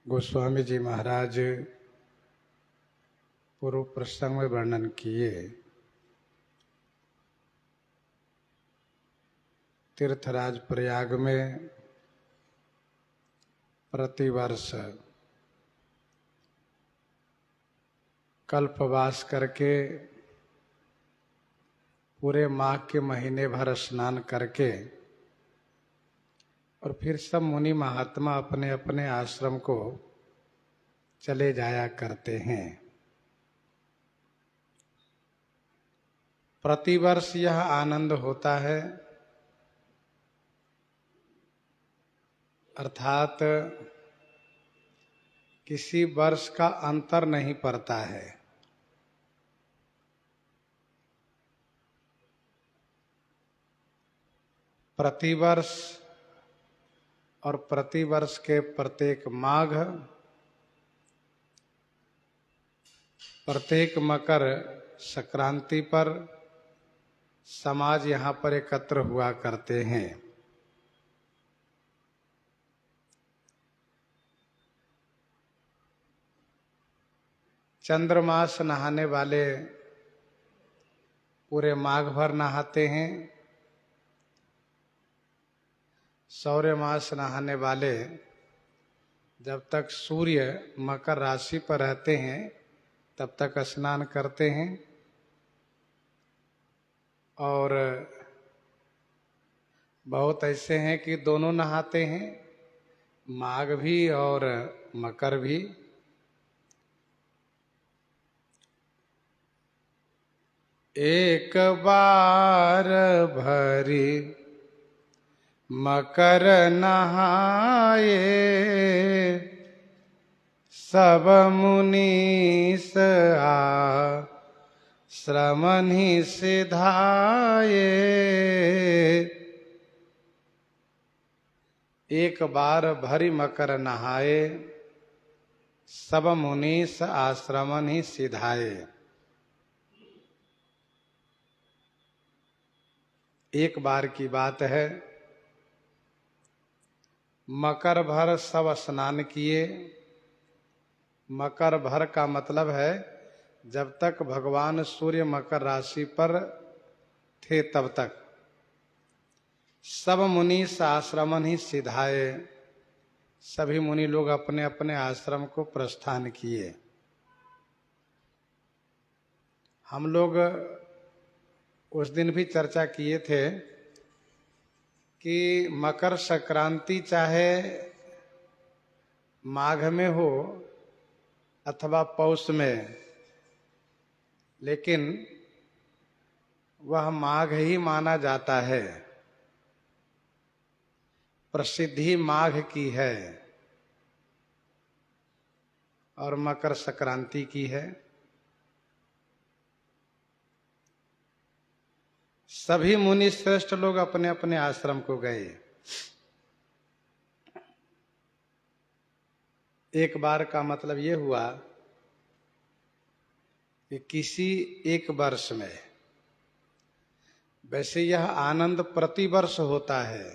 गोस्वामी जी महाराज पूर्व प्रसंग में वर्णन किए। तीर्थराज प्रयाग में प्रतिवर्ष कल्पवास करके पूरे माघ के महीने भर स्नान करके और फिर सब मुनि महात्मा अपने अपने आश्रम को चले जाया करते हैं। प्रतिवर्ष यह आनंद होता है, अर्थात किसी वर्ष का अंतर नहीं पड़ता है। प्रतिवर्ष और प्रतिवर्ष के प्रत्येक माघ, प्रत्येक मकर संक्रांति पर समाज यहाँ पर एकत्र हुआ करते हैं। चंद्रमास नहाने वाले पूरे माघ भर नहाते हैं। सौर्य मास नहाने वाले जब तक सूर्य मकर राशि पर रहते हैं तब तक स्नान करते हैं, और बहुत ऐसे हैं कि दोनों नहाते हैं, माघ भी और मकर भी। एक बार भरी मकर नहाए, सब मुनीस आश्रमन ही सिधाए। एक बार भरी मकर नहाए, सब मुनीस आश्रमन ही सिधाए। एक बार की बात है, मकर भर सब स्नान किए। मकर भर का मतलब है जब तक भगवान सूर्य मकर राशि पर थे तब तक सब मुनि आश्रमन ही सिधाए। सभी मुनि लोग अपने अपने आश्रम को प्रस्थान किए। हम लोग उस दिन भी चर्चा किए थे कि मकर संक्रांति चाहे माघ में हो अथवा पौष में, लेकिन वह माघ ही माना जाता है। प्रसिद्धि माघ की है और मकर संक्रांति की है। सभी मुनि श्रेष्ठ लोग अपने अपने आश्रम को गए। एक बार का मतलब ये हुआ कि किसी एक वर्ष में, वैसे यह आनंद प्रतिवर्ष होता है,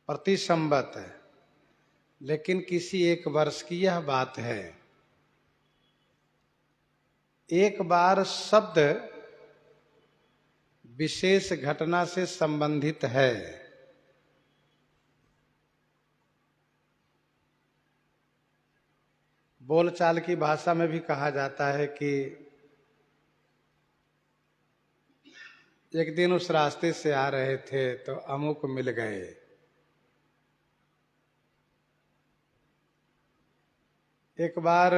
प्रति संवत, लेकिन किसी एक वर्ष की यह बात है। एक बार शब्द विशेष घटना से संबंधित है। बोलचाल की भाषा में भी कहा जाता है कि एक दिन उस रास्ते से आ रहे थे तो अमुक मिल गए। एक बार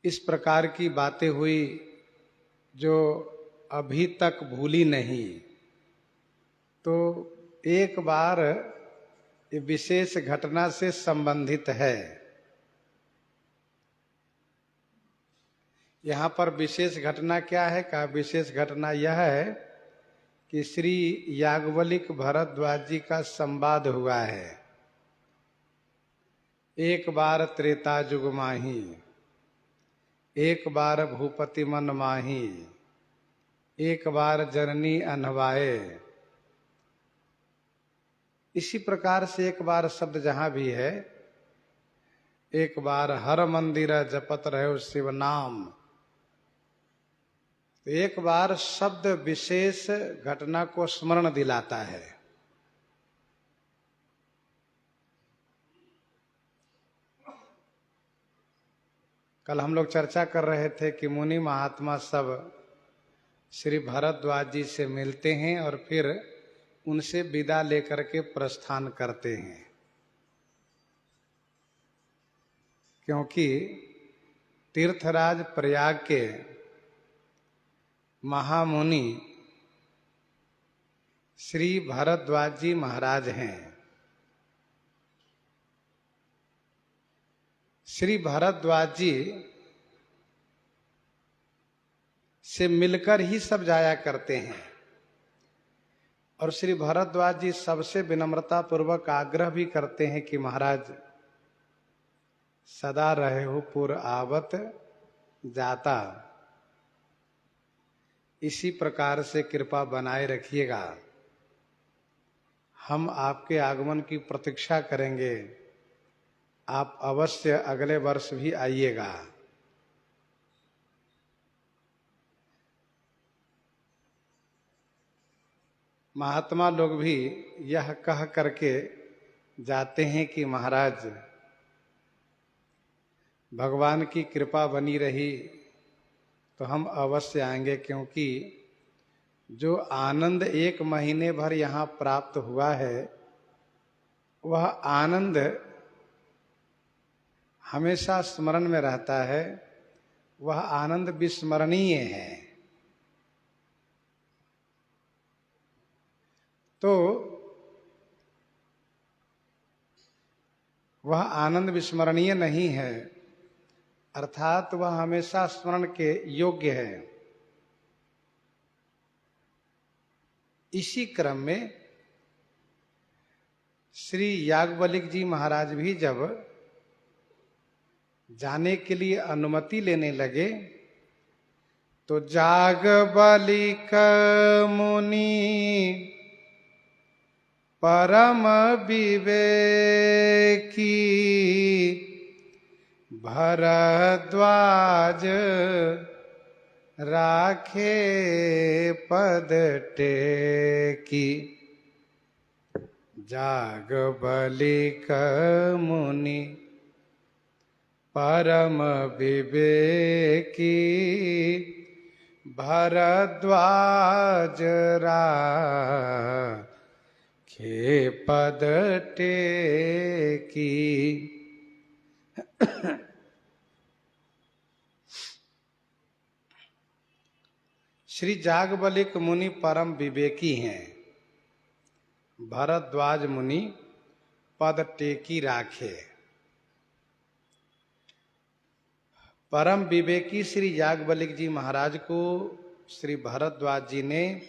इस प्रकार की बातें हुई जो अभी तक भूली नहीं। तो एक बार ये विशेष घटना से संबंधित है। यहाँ पर विशेष घटना क्या है? का विशेष घटना यह है कि श्री याज्ञवल्क्य भरद्वाज जी का संवाद हुआ है। एक बार त्रेता जुग माही, एक बार भूपति मन माही, एक बार जननी अनवाए। इसी प्रकार से एक बार शब्द जहां भी है, एक बार हर मंदिर जपत रहे शिव नाम, तो एक बार शब्द विशेष घटना को स्मरण दिलाता है। कल हम लोग चर्चा कर रहे थे कि मुनि महात्मा सब श्री भरद्वाज जी से मिलते हैं और फिर उनसे विदा लेकर के प्रस्थान करते हैं, क्योंकि तीर्थराज प्रयाग के महामुनि श्री भरद्वाज जी महाराज हैं। श्री भरद्वाज जी से मिलकर ही सब जाया करते हैं और श्री भरद्वाज जी सबसे विनम्रता पूर्वक आग्रह भी करते हैं कि महाराज सदा रहे हो पुर आवत जाता, इसी प्रकार से कृपा बनाए रखिएगा। हम आपके आगमन की प्रतीक्षा करेंगे, आप अवश्य अगले वर्ष भी आइएगा। महात्मा लोग भी यह कह करके जाते हैं कि महाराज भगवान की कृपा बनी रही तो हम अवश्य आएंगे, क्योंकि जो आनंद 1 महीने भर यहाँ प्राप्त हुआ है वह आनंद हमेशा स्मरण में रहता है, वह आनंद विस्मरणीय है। तो वह आनंद विस्मरणीय नहीं है, अर्थात वह हमेशा स्मरण के योग्य है। इसी क्रम में श्री याज्ञवल्क्य जी महाराज भी जब जाने के लिए अनुमति लेने लगे तो याज्ञवल्क्य मुनि परम विवेकी भरद्वाज राखे पद टेकी। याज्ञवल्क्य मुनि परम विवेकी भरद्वाज राखे पद टेकी। श्री याज्ञवल्क्य मुनि परम विवेकी हैं, भरद्वाज मुनि पद टेकी राखे। परम विवेकी श्री याज्ञवल्क्य जी महाराज को श्री भरद्वाज जी ने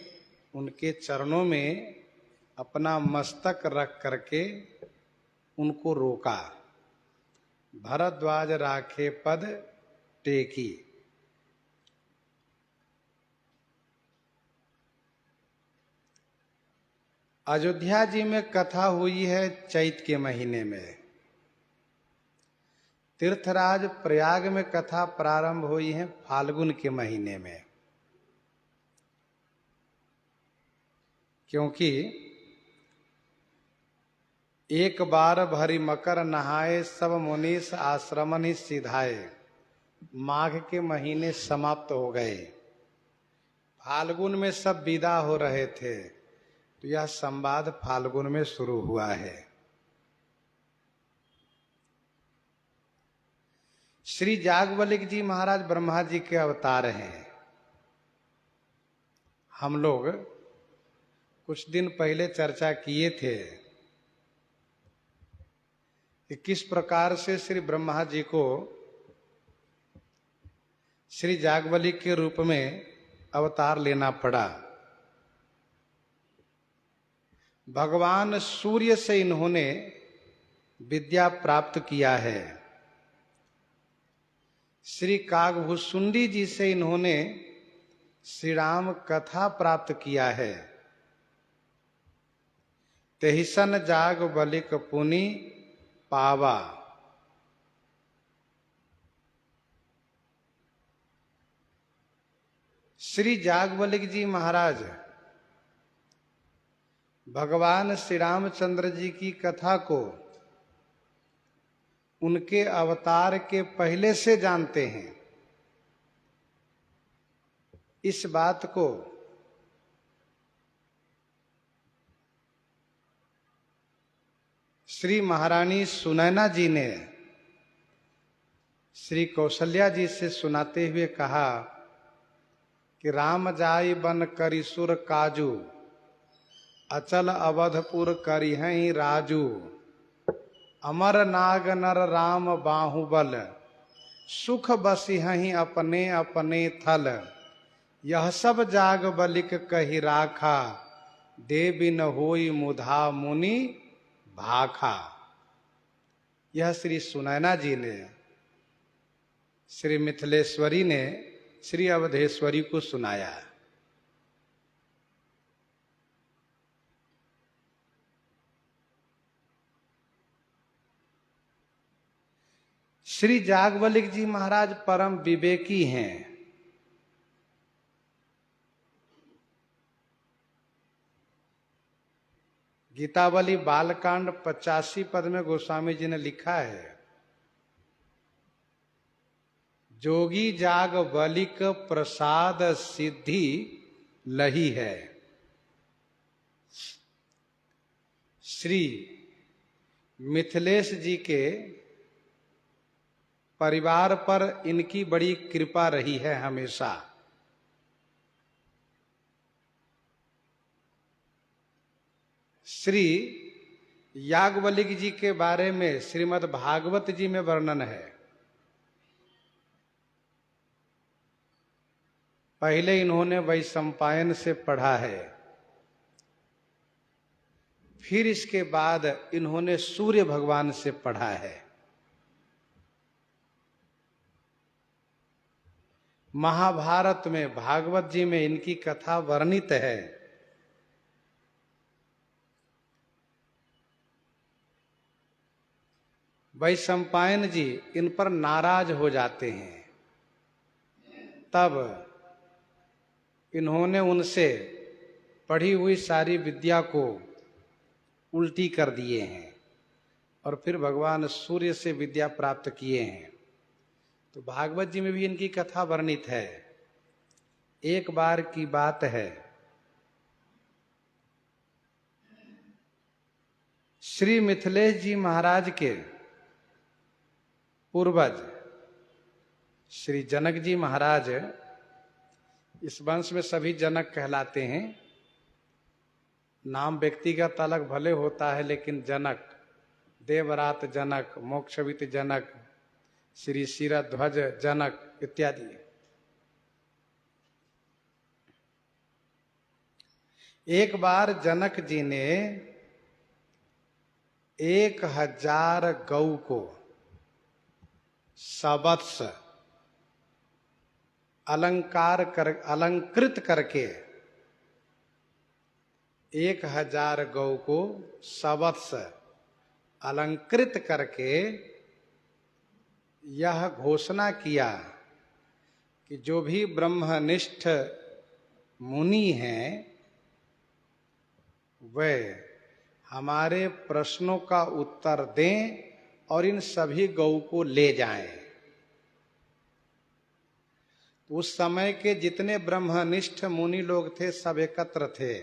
उनके चरणों में अपना मस्तक रख करके उनको रोका। भरद्वाज राखे पद टेकी। अयोध्या जी में कथा हुई है चैत के महीने में। तीर्थराज प्रयाग में कथा प्रारंभ हुई है फाल्गुन के महीने में, क्योंकि एक बार भरी मकर नहाए सब मुनीस आश्रमन ही सिधाए, माघ के महीने समाप्त हो गए, फाल्गुन में सब विदा हो रहे थे, तो यह संवाद फाल्गुन में शुरू हुआ है। श्री याज्ञवल्क्य जी महाराज ब्रह्मा जी के अवतार हैं। हम लोग कुछ दिन पहले चर्चा किए थे कि किस प्रकार से श्री ब्रह्मा जी को श्री याज्ञवल्क्य के रूप में अवतार लेना पड़ा। भगवान सूर्य से इन्होंने विद्या प्राप्त किया है। श्री कागभूषुंडी जी से इन्होंने श्री राम कथा प्राप्त किया है। तेहिसन जाग बलिक पुनि पावा। श्री जागवल्लभ जी महाराज भगवान श्री रामचंद्र जी की कथा को उनके अवतार के पहले से जानते हैं। इस बात को श्री महारानी सुनैना जी ने श्री कौशल्या जी से सुनाते हुए कहा कि राम जाई बन करिसुर काजू, अचल अवधपुर करिहई राजू। अमर नाग नर राम बाहुबल, सुख बसिहहि अपने अपने थल। यह सब जाग बलिक कहि राखा, देवी न होई मुधा मुनि भाखा। यह श्री सुनैना जी ने, श्री मिथिलेश्वरी ने श्री अवधेश्वरी को सुनाया। श्री जागवल्लभ जी महाराज परम विवेकी हैं। गीतावली बालकांड 85 पद में गोस्वामी जी ने लिखा है, जोगी जाग बलिक प्रसाद सिद्धि लही है। श्री मिथिलेश जी के परिवार पर इनकी बड़ी कृपा रही है हमेशा। श्री याज्ञवल्क्य जी के बारे में श्रीमद् भागवत जी में वर्णन है। पहले इन्होंने वैशंपायन से पढ़ा है, फिर इसके बाद इन्होंने सूर्य भगवान से पढ़ा है। महाभारत में भागवत जी में इनकी कथा वर्णित है। वैशंपायन जी इन पर नाराज हो जाते हैं, तब इन्होंने उनसे पढ़ी हुई सारी विद्या को उल्टी कर दिए हैं और फिर भगवान सूर्य से विद्या प्राप्त किए हैं। तो भागवत जी में भी इनकी कथा वर्णित है। एक बार की बात है, श्री मिथिलेश जी महाराज के पूर्वज श्री जनक जी महाराज, इस वंश में सभी जनक कहलाते हैं। नाम व्यक्तिगत अलग भले होता है, लेकिन जनक, देवरात जनक, मोक्षवित जनक, श्री शिरध्वज जनक इत्यादि। एक बार जनक जी ने 1000 गौ को सवत्स अलंकृत करके 1000 गौ को सवत्स अलंकृत करके यह घोषणा किया कि जो भी ब्रह्मनिष्ठ मुनि हैं वे हमारे प्रश्नों का उत्तर दें और इन सभी गौ को ले जाएं। उस समय के जितने ब्रह्मनिष्ठ मुनि लोग थे सब एकत्र थे,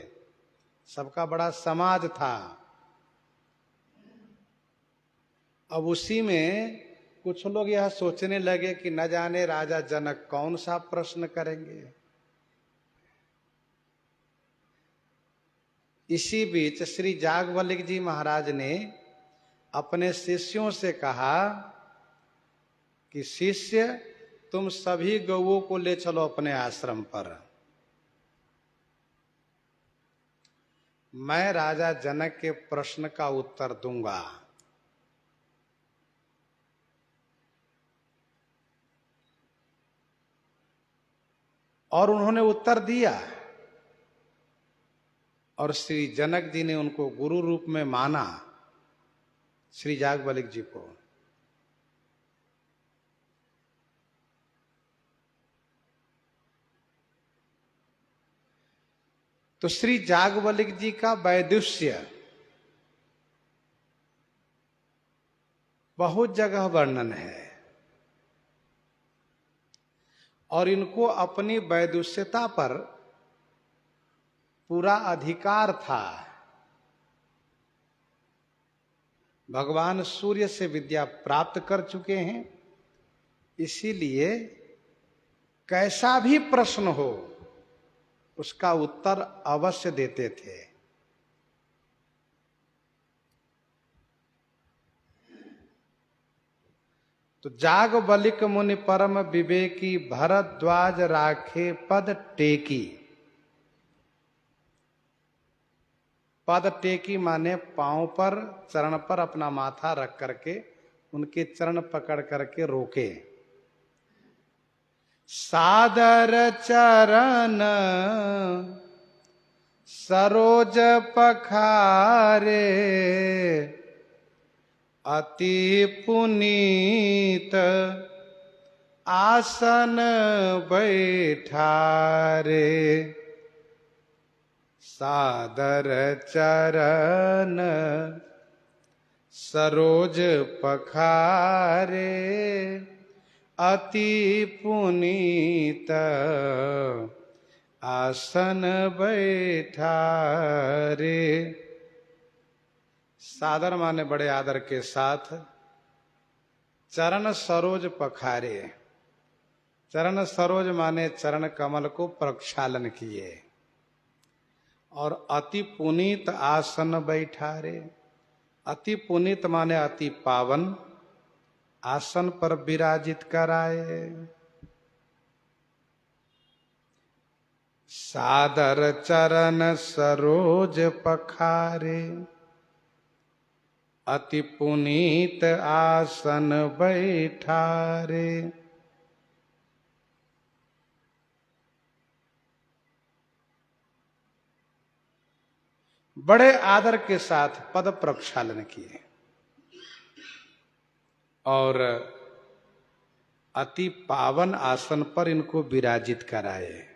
सबका बड़ा समाज था। अब उसी में कुछ लोग यह सोचने लगे कि न जाने राजा जनक कौन सा प्रश्न करेंगे। इसी बीच श्री जागवल्क्य जी महाराज ने अपने शिष्यों से कहा कि शिष्य, तुम सभी गौओं को ले चलो अपने आश्रम पर, मैं राजा जनक के प्रश्न का उत्तर दूंगा। और उन्होंने उत्तर दिया। और श्री जनक जी ने उनको गुरु रूप में माना, श्री जागवल्लभ जी को। तो श्री जागवल्लभ जी का वैदुष्य बहुत जगह वर्णन है और इनको अपनी वैदुष्यता पर पूरा अधिकार था। भगवान सूर्य से विद्या प्राप्त कर चुके हैं, इसीलिए कैसा भी प्रश्न हो उसका उत्तर अवश्य देते थे। तो जागवल्लभ मुनि परम विवेकी, भरद्वाज राखे पद टेकी। पद टेकी माने पांव पर, चरण पर अपना माथा रख करके उनके चरण पकड़ करके रोके। सादर चरण सरोज पखारे, अति पुनीत आसन बैठारे। सादर चरण सरोज पखारे, अति पुनीत आसन बैठारे। सादर माने बड़े आदर के साथ, चरण सरोज पखारे। चरण सरोज माने चरण कमल को प्रक्षालन किए, और अति पुनीत आसन बैठारे। अति पुनीत माने अति पावन आसन पर विराजित कराए। सादर चरण सरोज पखारे, अति पुनीत आसन बैठारे। बड़े आदर के साथ पद प्रक्षालन किए और अति पावन आसन पर इनको विराजित कराए,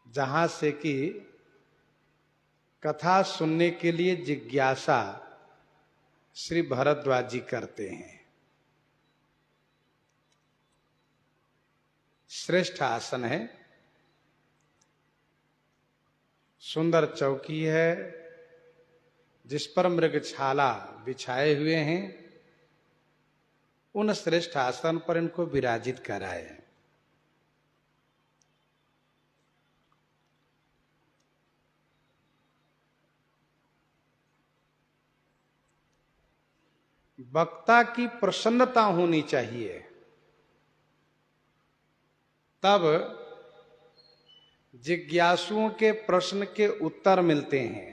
जहां से कि कथा सुनने के लिए जिज्ञासा श्री भरद्वाज जी करते हैं। श्रेष्ठ आसन है, सुंदर चौकी है जिस पर मृगछाला बिछाए हुए हैं। उन श्रेष्ठ आसन पर इनको विराजित कराए। वक्ता की प्रसन्नता होनी चाहिए, तब जिज्ञासुओं के प्रश्न के उत्तर मिलते हैं।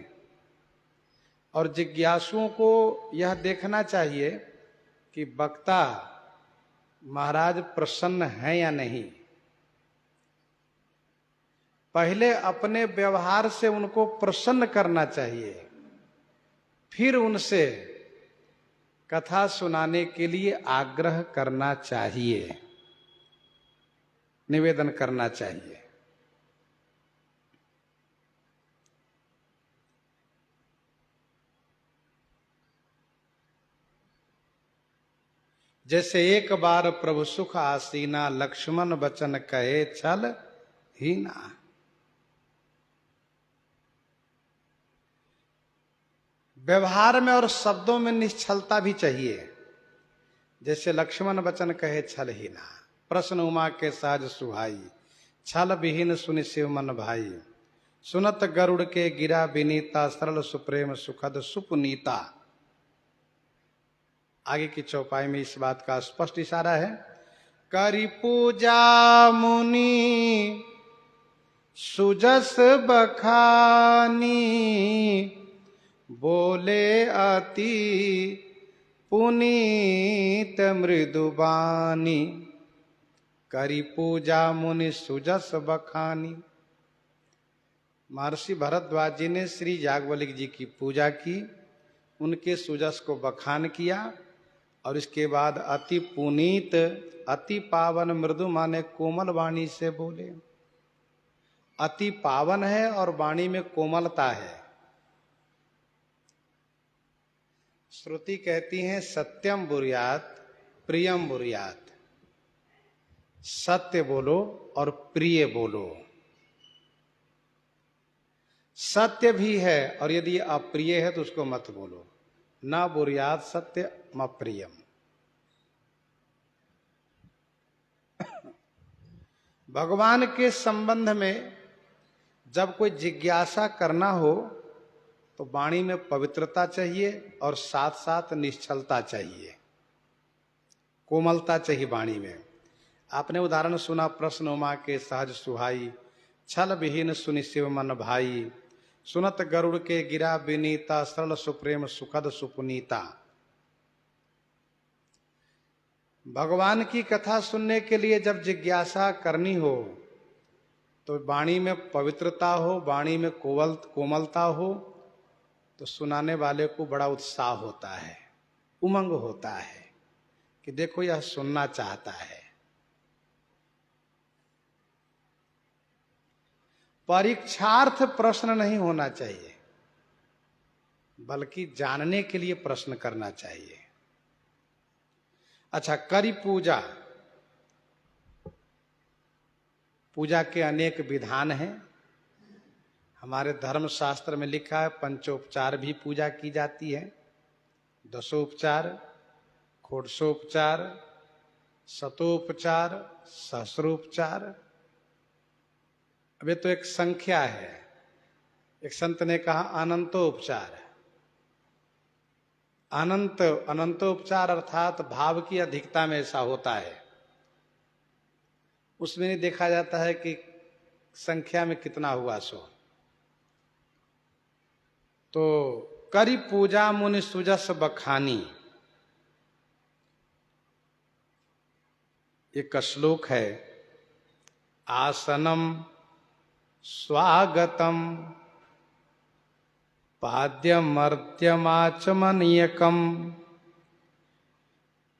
और जिज्ञासुओं को यह देखना चाहिए कि वक्ता महाराज प्रसन्न है या नहीं। पहले अपने व्यवहार से उनको प्रसन्न करना चाहिए, फिर उनसे कथा सुनाने के लिए आग्रह करना चाहिए, निवेदन करना चाहिए। जैसे एक बार प्रभु सुख आसीना, लक्ष्मण बचन कहे छल हीना। व्यवहार में और शब्दों में निश्चलता भी चाहिए। जैसे लक्ष्मण बचन कहे छल हीना, प्रश्न उमा के सहज सुहाई, छल विहीन सुनि शिव मन भाई। सुनत गरुड़ के गिरा विनीता, सरल सुप्रेम सुखद सुपुनीता। आगे की चौपाई में इस बात का स्पष्ट इशारा है। करी पूजा मुनि सुजस बखानी, बोले अति पुनीत मृदुबानी। करी पूजा मुनि सुजस बखानी, महर्षि भरद्वाज जी ने श्री याज्ञवल्क्य जी की पूजा की, उनके सुजस को बखान किया और इसके बाद अति पुनीत अति पावन मृदु माने कोमल वाणी से बोले। अति पावन है और वाणी में कोमलता है। श्रुति कहती है सत्यम बुर्यात प्रियम बुर्यात, सत्य बोलो और प्रिय बोलो। सत्य भी है और यदि अप्रिय है तो उसको मत बोलो। ना बुर्यात सत्य म प्रियम। भगवान के संबंध में जब कोई जिज्ञासा करना हो तो वाणी में पवित्रता चाहिए और साथ साथ निश्चलता चाहिए, कोमलता चाहिए वाणी में। आपने उदाहरण सुना, प्रश्न उमा के सहज सुहाई, छल विहीन सुनि शिव मन भाई, सुनत गरुड़ के गिरा विनीता, सरल सुप्रेम सुखद सुपुनीता। भगवान की कथा सुनने के लिए जब जिज्ञासा करनी हो तो वाणी में पवित्रता हो, वाणी में कोमलता हो तो सुनाने वाले को बड़ा उत्साह होता है, उमंग होता है कि देखो यह सुनना चाहता है। परीक्षार्थ प्रश्न नहीं होना चाहिए, बल्कि जानने के लिए प्रश्न करना चाहिए। अच्छा, करी पूजा। पूजा के अनेक विधान हैं। हमारे धर्म शास्त्र में लिखा है पंचोपचार भी पूजा की जाती है, दशोपचार, षोडशोपचार, शतोपचार, सहस्रोपचार। अब ये तो एक संख्या है। एक संत ने कहा अनंतोपचार। अनंतोपचार अर्थात भाव की अधिकता में ऐसा होता है। उसमें नहीं देखा जाता है कि संख्या में कितना हुआ सो। तो करी पूजा मुनि सुजस बखानी, एक श्लोक है। आसनम स्वागतम पाद्यमर्त्यमाचमनीयकम,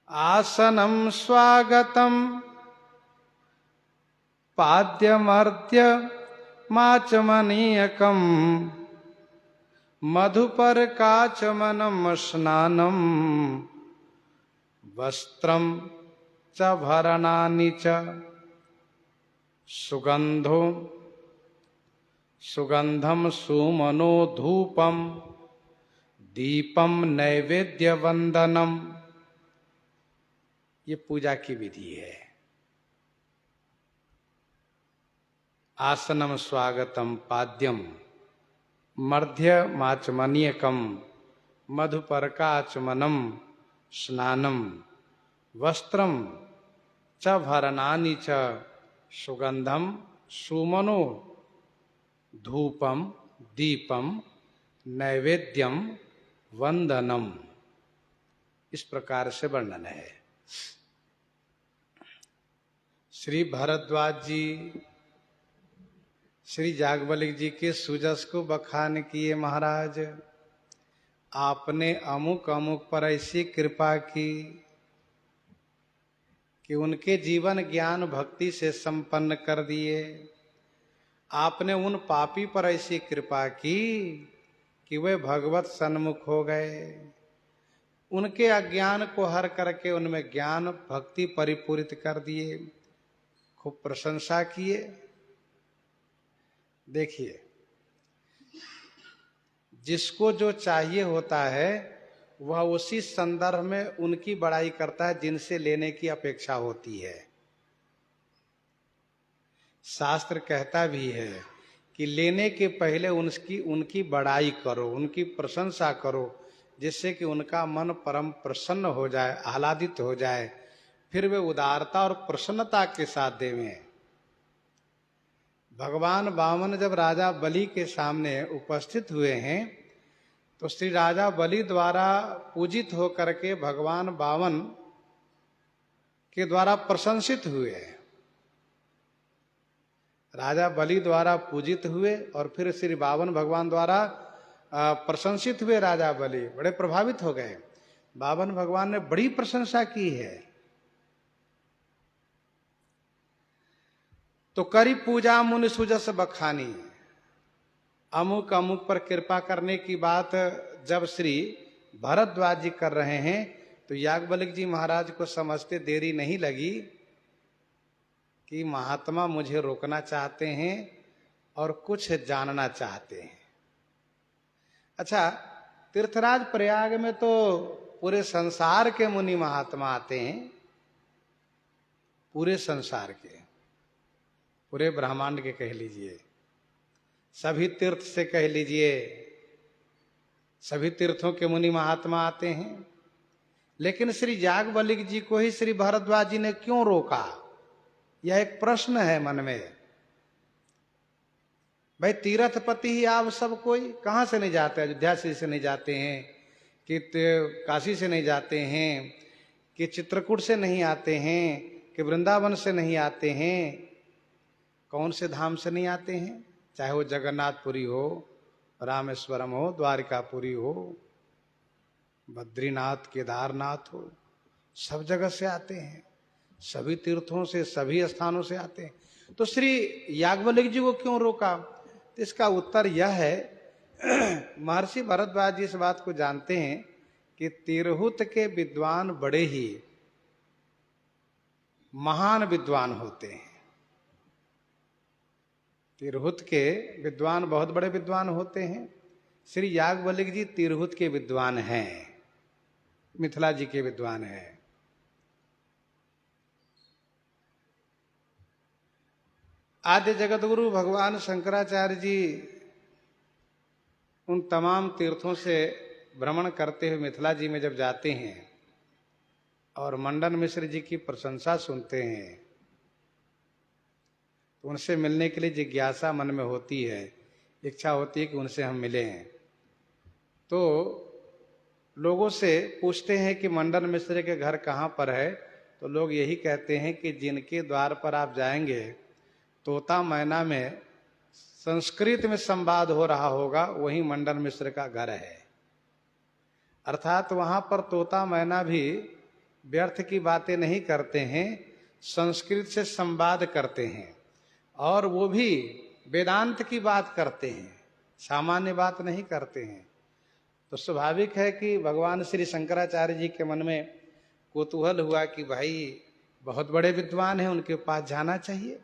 आसनम स्वागतम पाद्यमर्त्यमाचमनीयकम, मधुपर्काचमनम स्नानम, वस्त्रम च भरणानि च, सुगंधम सुमनो धूपम, दीपम नैवेद्य वंदनम। ये पूजा की विधि है। आसनम स्वागतम पाद्यम मध्यमाचमनीयकम, मधुपर्काचमनम स्नानम, वस्त्रम च भरणानि च, सुगंधम सुमनो धूपम दीपम नैवेद्यम वंदनम। इस प्रकार से वर्णन है। श्री भरद्वाज जी श्री याज्ञवल्क्य जी के सुजस को बखान किए। महाराज, आपने अमुक अमुक पर ऐसी कृपा की कि उनके जीवन ज्ञान भक्ति से संपन्न कर दिए। आपने उन पापी पर ऐसी कृपा की कि वे भगवत सन्मुख हो गए। उनके अज्ञान को हर करके उनमें ज्ञान भक्ति परिपूरित कर दिए। खूब प्रशंसा किए। देखिए, जिसको जो चाहिए होता है वह उसी संदर्भ में उनकी बड़ाई करता है जिनसे लेने की अपेक्षा होती है। शास्त्र कहता भी है कि लेने के पहले उनकी बड़ाई करो, उनकी प्रशंसा करो, जिससे कि उनका मन परम प्रसन्न हो जाए, आह्लादित हो जाए, फिर वे उदारता और प्रसन्नता के साथ देवें। भगवान वामन जब राजा बलि के सामने उपस्थित हुए हैं तो श्री राजा बलि द्वारा पूजित होकर के भगवान वामन के द्वारा प्रशंसित हुए। राजा बलि द्वारा पूजित हुए और फिर श्री बावन भगवान द्वारा प्रशंसित हुए। राजा बलि बड़े प्रभावित हो गए, बावन भगवान ने बड़ी प्रशंसा की है। तो करी पूजा मुनि सुजस बखानी, अमुक अमुक पर कृपा करने की बात जब श्री भरद्वाज जी कर रहे हैं तो याज्ञवल्क्य जी महाराज को समझते देरी नहीं लगी कि महात्मा मुझे रोकना चाहते हैं और कुछ जानना चाहते हैं। अच्छा, तीर्थराज प्रयाग में तो पूरे संसार के मुनि महात्मा आते हैं, पूरे संसार के, पूरे ब्रह्मांड के कह लीजिए, सभी तीर्थ से कह लीजिए, सभी तीर्थों के मुनि महात्मा आते हैं। लेकिन श्री याज्ञवल्क्य जी को ही श्री भरद्वाज जी ने क्यों रोका, यह एक प्रश्न है मन में। भाई तीर्थपति ही आप सब कोई, कहां से नहीं जाते? अयोध्या से नहीं जाते हैं कि काशी से नहीं जाते हैं कि चित्रकूट से नहीं आते हैं कि वृंदावन से नहीं आते हैं? कौन से धाम से नहीं आते हैं? चाहे वो जगन्नाथपुरी हो, रामेश्वरम हो, द्वारिकापुरी हो, बद्रीनाथ, केदारनाथ हो, सब जगह से आते हैं, सभी तीर्थों से, सभी स्थानों से आते हैं। तो श्री याज्ञवल्क्य जी को क्यों रोका? तो इसका उत्तर यह है, महर्षि भरद्वाज जी इस बात को जानते हैं कि तिरहुत के विद्वान बड़े ही महान विद्वान होते हैं। तिरहुत के विद्वान बहुत बड़े विद्वान होते हैं। श्री याज्ञवल्क्य जी तिरहुत के विद्वान हैं, मिथिला जी के विद्वान हैं। आद्य जगतगुरु भगवान शंकराचार्य जी उन तमाम तीर्थों से भ्रमण करते हुए मिथिला जी में जब जाते हैं और मंडन मिश्र जी की प्रशंसा सुनते हैं तो उनसे मिलने के लिए जिज्ञासा मन में होती है, इच्छा होती है कि उनसे हम मिलें। तो लोगों से पूछते हैं कि मंडन मिश्र के घर कहाँ पर है, तो लोग यही कहते हैं कि जिनके द्वार पर आप जाएंगे तोता मैना में संस्कृत में संवाद हो रहा होगा, वही मंडन मिश्र का घर है। अर्थात वहां पर तोता मैना भी व्यर्थ की बातें नहीं करते हैं, संस्कृत से संवाद करते हैं, और वो भी वेदांत की बात करते हैं, सामान्य बात नहीं करते हैं। तो स्वाभाविक है कि भगवान श्री शंकराचार्य जी के मन में कौतूहल हुआ कि भाई बहुत बड़े विद्वान हैं, उनके पास जाना चाहिए,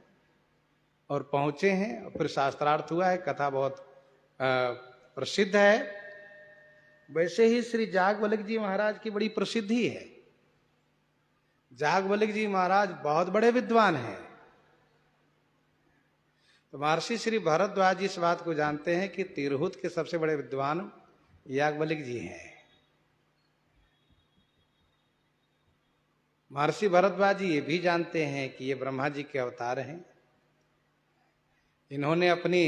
और पहुंचे हैं। और फिर शास्त्रार्थ हुआ है, कथा बहुत प्रसिद्ध है। वैसे ही श्री याज्ञवल्क्य जी महाराज की बड़ी प्रसिद्धि है। याज्ञवल्क्य जी महाराज बहुत बड़े विद्वान हैं। तो महर्षि श्री भरद्वाज जी इस बात को जानते हैं कि तिरहुत के सबसे बड़े विद्वान याज्ञवल्क्य जी हैं। महर्षि भरद्वाज जी ये भी जानते हैं कि ये ब्रह्मा जी के अवतार हैं। इन्होंने अपनी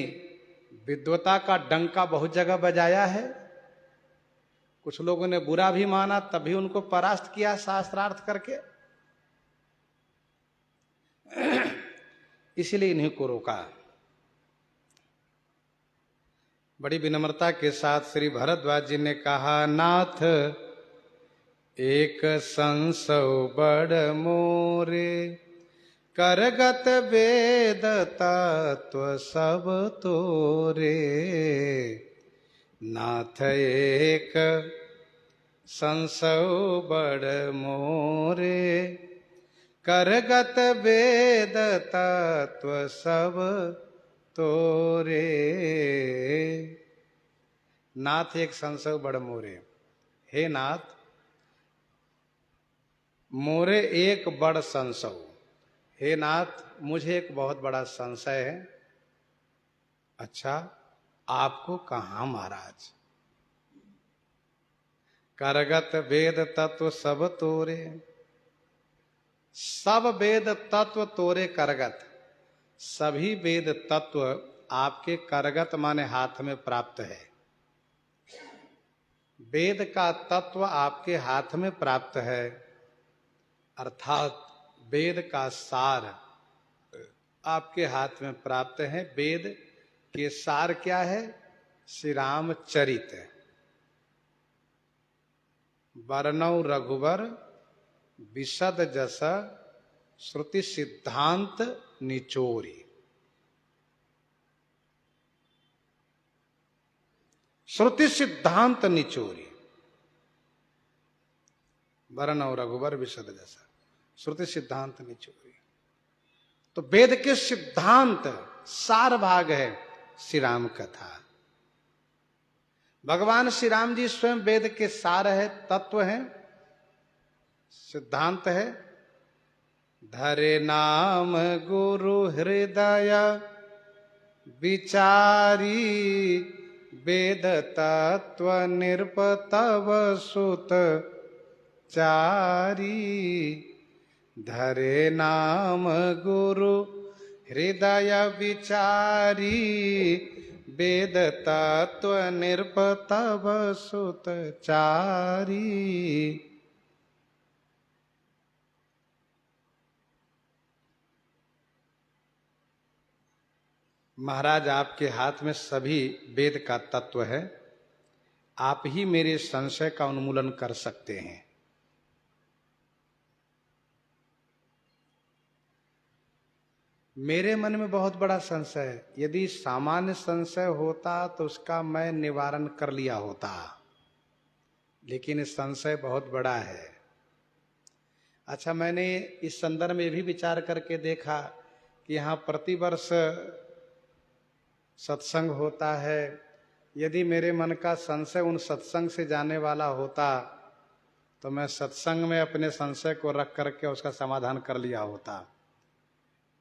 विद्वता का डंका बहुत जगह बजाया है। कुछ लोगों ने बुरा भी माना, तभी उनको परास्त किया शास्त्रार्थ करके, इसलिए इन्हीं को रोका। बड़ी विनम्रता के साथ श्री भरद्वाज जी ने कहा, नाथ एक संसव बड़ मोरे, करगत वेद तत्व सब तोरे। नाथ एक संसव बड़ मोरे, करगत वेद तत्व सब तोरे। नाथ एक संसव बड़ मोरे, हे नाथ मोरे एक बड़ संशय, हे नाथ मुझे एक बहुत बड़ा संशय है। अच्छा, आपको कहां महाराज? करगत वेद तत्व सब तोरे, सब वेद तत्व तोरे करगत, सभी वेद तत्व आपके करगत माने हाथ में प्राप्त है। वेद का तत्व आपके हाथ में प्राप्त है, अर्थात वेद का सार आपके हाथ में प्राप्त है। वेद के सार क्या है? श्री रामचरित। वर्णौ रघुवर विशद जस श्रुति सिद्धांत निचोरी। श्रुति सिद्धांत निचोरी। वर्णौ रघुवर विशद जस श्रुति सिद्धांत निचोरी। तो वेद के सिद्धांत सार भाग है श्री राम कथा। भगवान श्री राम जी स्वयं वेद के सार है, तत्व है, सिद्धांत है। धरे नाम गुरु हृदय विचारी वेद तत्व निरपतव सुत चारी। धरे नाम गुरु हृदय विचारी वेद तत्व निरपतव सुत चारी। महाराज, आपके हाथ में सभी वेद का तत्व है, आप ही मेरे संशय का उन्मूलन कर सकते हैं। मेरे मन में बहुत बड़ा संशय है। यदि सामान्य संशय होता तो उसका मैं निवारण कर लिया होता, लेकिन संशय बहुत बड़ा है। अच्छा, मैंने इस संदर्भ में भी विचार करके देखा कि यहाँ प्रतिवर्ष सत्संग होता है। यदि मेरे मन का संशय उन सत्संग से जाने वाला होता तो मैं सत्संग में अपने संशय को रख करके उसका समाधान कर लिया होता।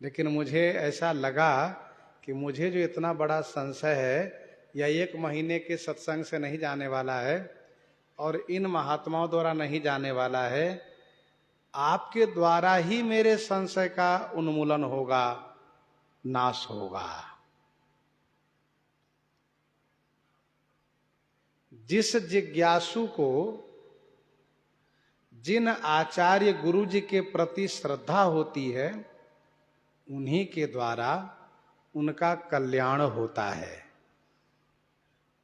लेकिन मुझे ऐसा लगा कि मुझे जो इतना बड़ा संशय है या 1 महीने के सत्संग से नहीं जाने वाला है और इन महात्माओं द्वारा नहीं जाने वाला है, आपके द्वारा ही मेरे संशय का उन्मूलन होगा, नाश होगा। जिस जिज्ञासु को जिन आचार्य गुरु जी के प्रति श्रद्धा होती है, उन्हीं के द्वारा उनका कल्याण होता है,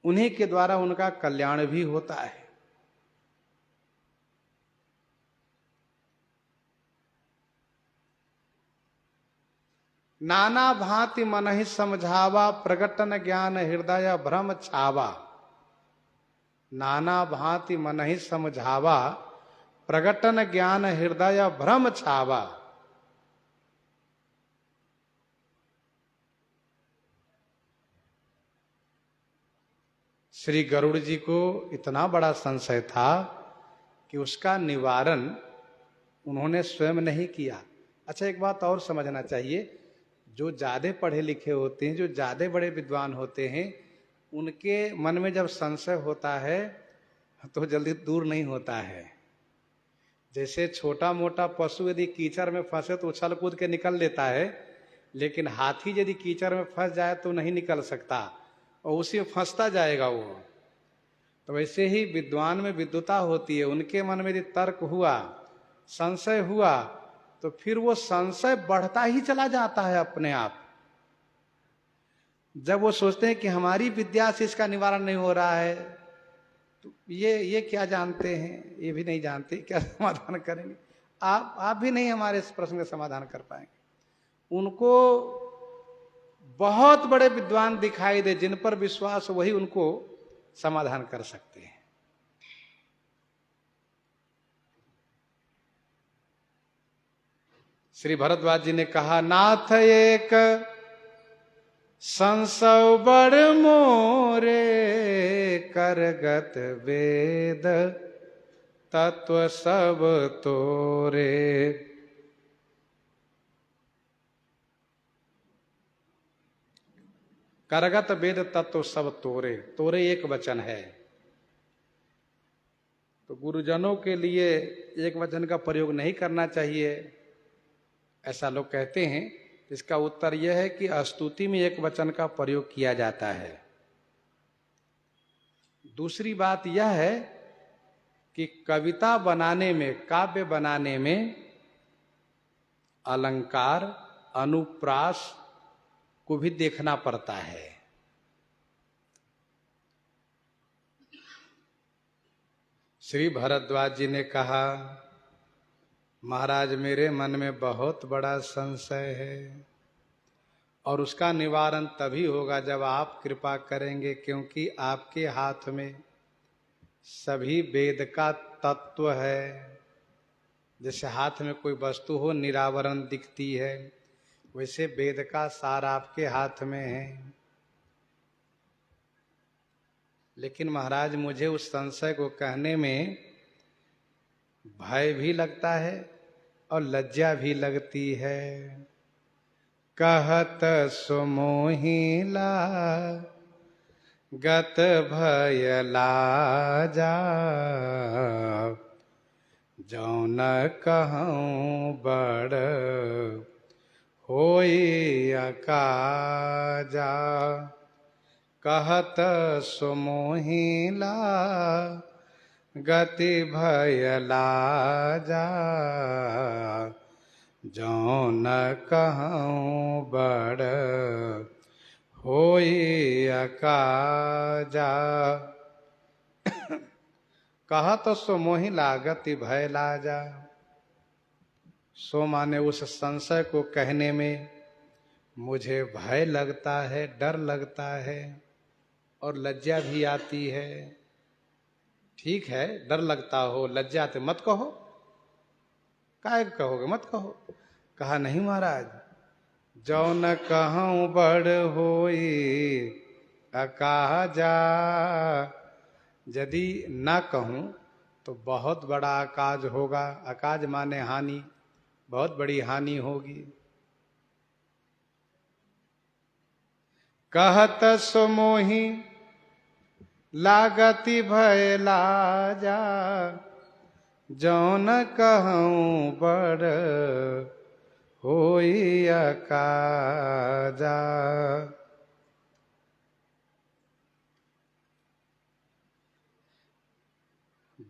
उन्हीं के द्वारा उनका कल्याण भी होता है। नाना भांति मन ही समझावा प्रगटन ज्ञान हृदय भ्रम छावा। नाना भांति मन ही समझावा प्रगटन ज्ञान हृदय भ्रम छावा। श्री गरुड़ जी को इतना बड़ा संशय था कि उसका निवारण उन्होंने स्वयं नहीं किया। अच्छा, एक बात और समझना चाहिए, जो ज्यादा पढ़े लिखे होते हैं, जो ज्यादा बड़े विद्वान होते हैं, उनके मन में जब संशय होता है तो जल्दी दूर नहीं होता है। जैसे छोटा मोटा पशु यदि कीचड़ में फंसे तो उछल कूद के निकल लेता है, लेकिन हाथी यदि कीचड़ में फंस जाए तो नहीं निकल सकता और उसी में फंसता जाएगा वो। तो वैसे ही विद्वान में विद्वता होती है। उनके मन में यदि तर्क हुआ, संशय हुआ, तो फिर वो संशय बढ़ता ही चला जाता है अपने आप। जब वो सोचते हैं कि हमारी विद्या से इसका निवारण नहीं हो रहा है, तो ये क्या जानते हैं, ये भी नहीं जानते, क्या समाधान करेंगे। आप भी नहीं हमारे इस प्रश्न का समाधान कर पाएंगे। उनको बहुत बड़े विद्वान दिखाई दे, जिन पर विश्वास, वही उनको समाधान कर सकते हैं। श्री भरद्वाज जी ने कहा, नाथ एक संसव बड़ मोरे करगत वेद तत्व सब तोरे। करगत वेद तत्व सब तोरे, तोरे एक वचन है। तो गुरुजनों के लिए एक वचन का प्रयोग नहीं करना चाहिए, ऐसा लोग कहते हैं। इसका उत्तर यह है कि स्तुति में एक वचन का प्रयोग किया जाता है। दूसरी बात यह है कि कविता बनाने में, काव्य बनाने में अलंकार, अनुप्रास को भी देखना पड़ता है। श्री भरद्वाज जी ने कहा, महाराज मेरे मन में बहुत बड़ा संशय है और उसका निवारण तभी होगा जब आप कृपा करेंगे, क्योंकि आपके हाथ में सभी वेद का तत्व है। जैसे हाथ में कोई वस्तु हो निरावरण दिखती है, वैसे वेद का सार आपके हाथ में है। लेकिन महाराज मुझे उस संशय को कहने में भय भी लगता है और लज्जा भी लगती है। कहत सुमोहिला गत भय लाजा, जौन कहूँ बड़ होई अकाजा। कहत सुमोहिला गति भय लाजा, जौन कहूँ बड़ होई अकाजा। कहत सो मोहि लागति भय लाजा। सो माने उस संशय को कहने में मुझे भय लगता है, डर लगता है और लज्जा भी आती है। ठीक है, डर लगता हो, लज्जा आती, मत कहो। काहे कहोगे, मत कहो। कहा नहीं महाराज, जौन कहूँ बड़ होई अकाजा। यदि ना कहूँ तो बहुत बड़ा अकाज होगा। अकाज माने हानि, बहुत बड़ी हानि होगी। कहत सो मोहि लागति भय लाजा, जौन कहूँ बड़ होई अकाजा।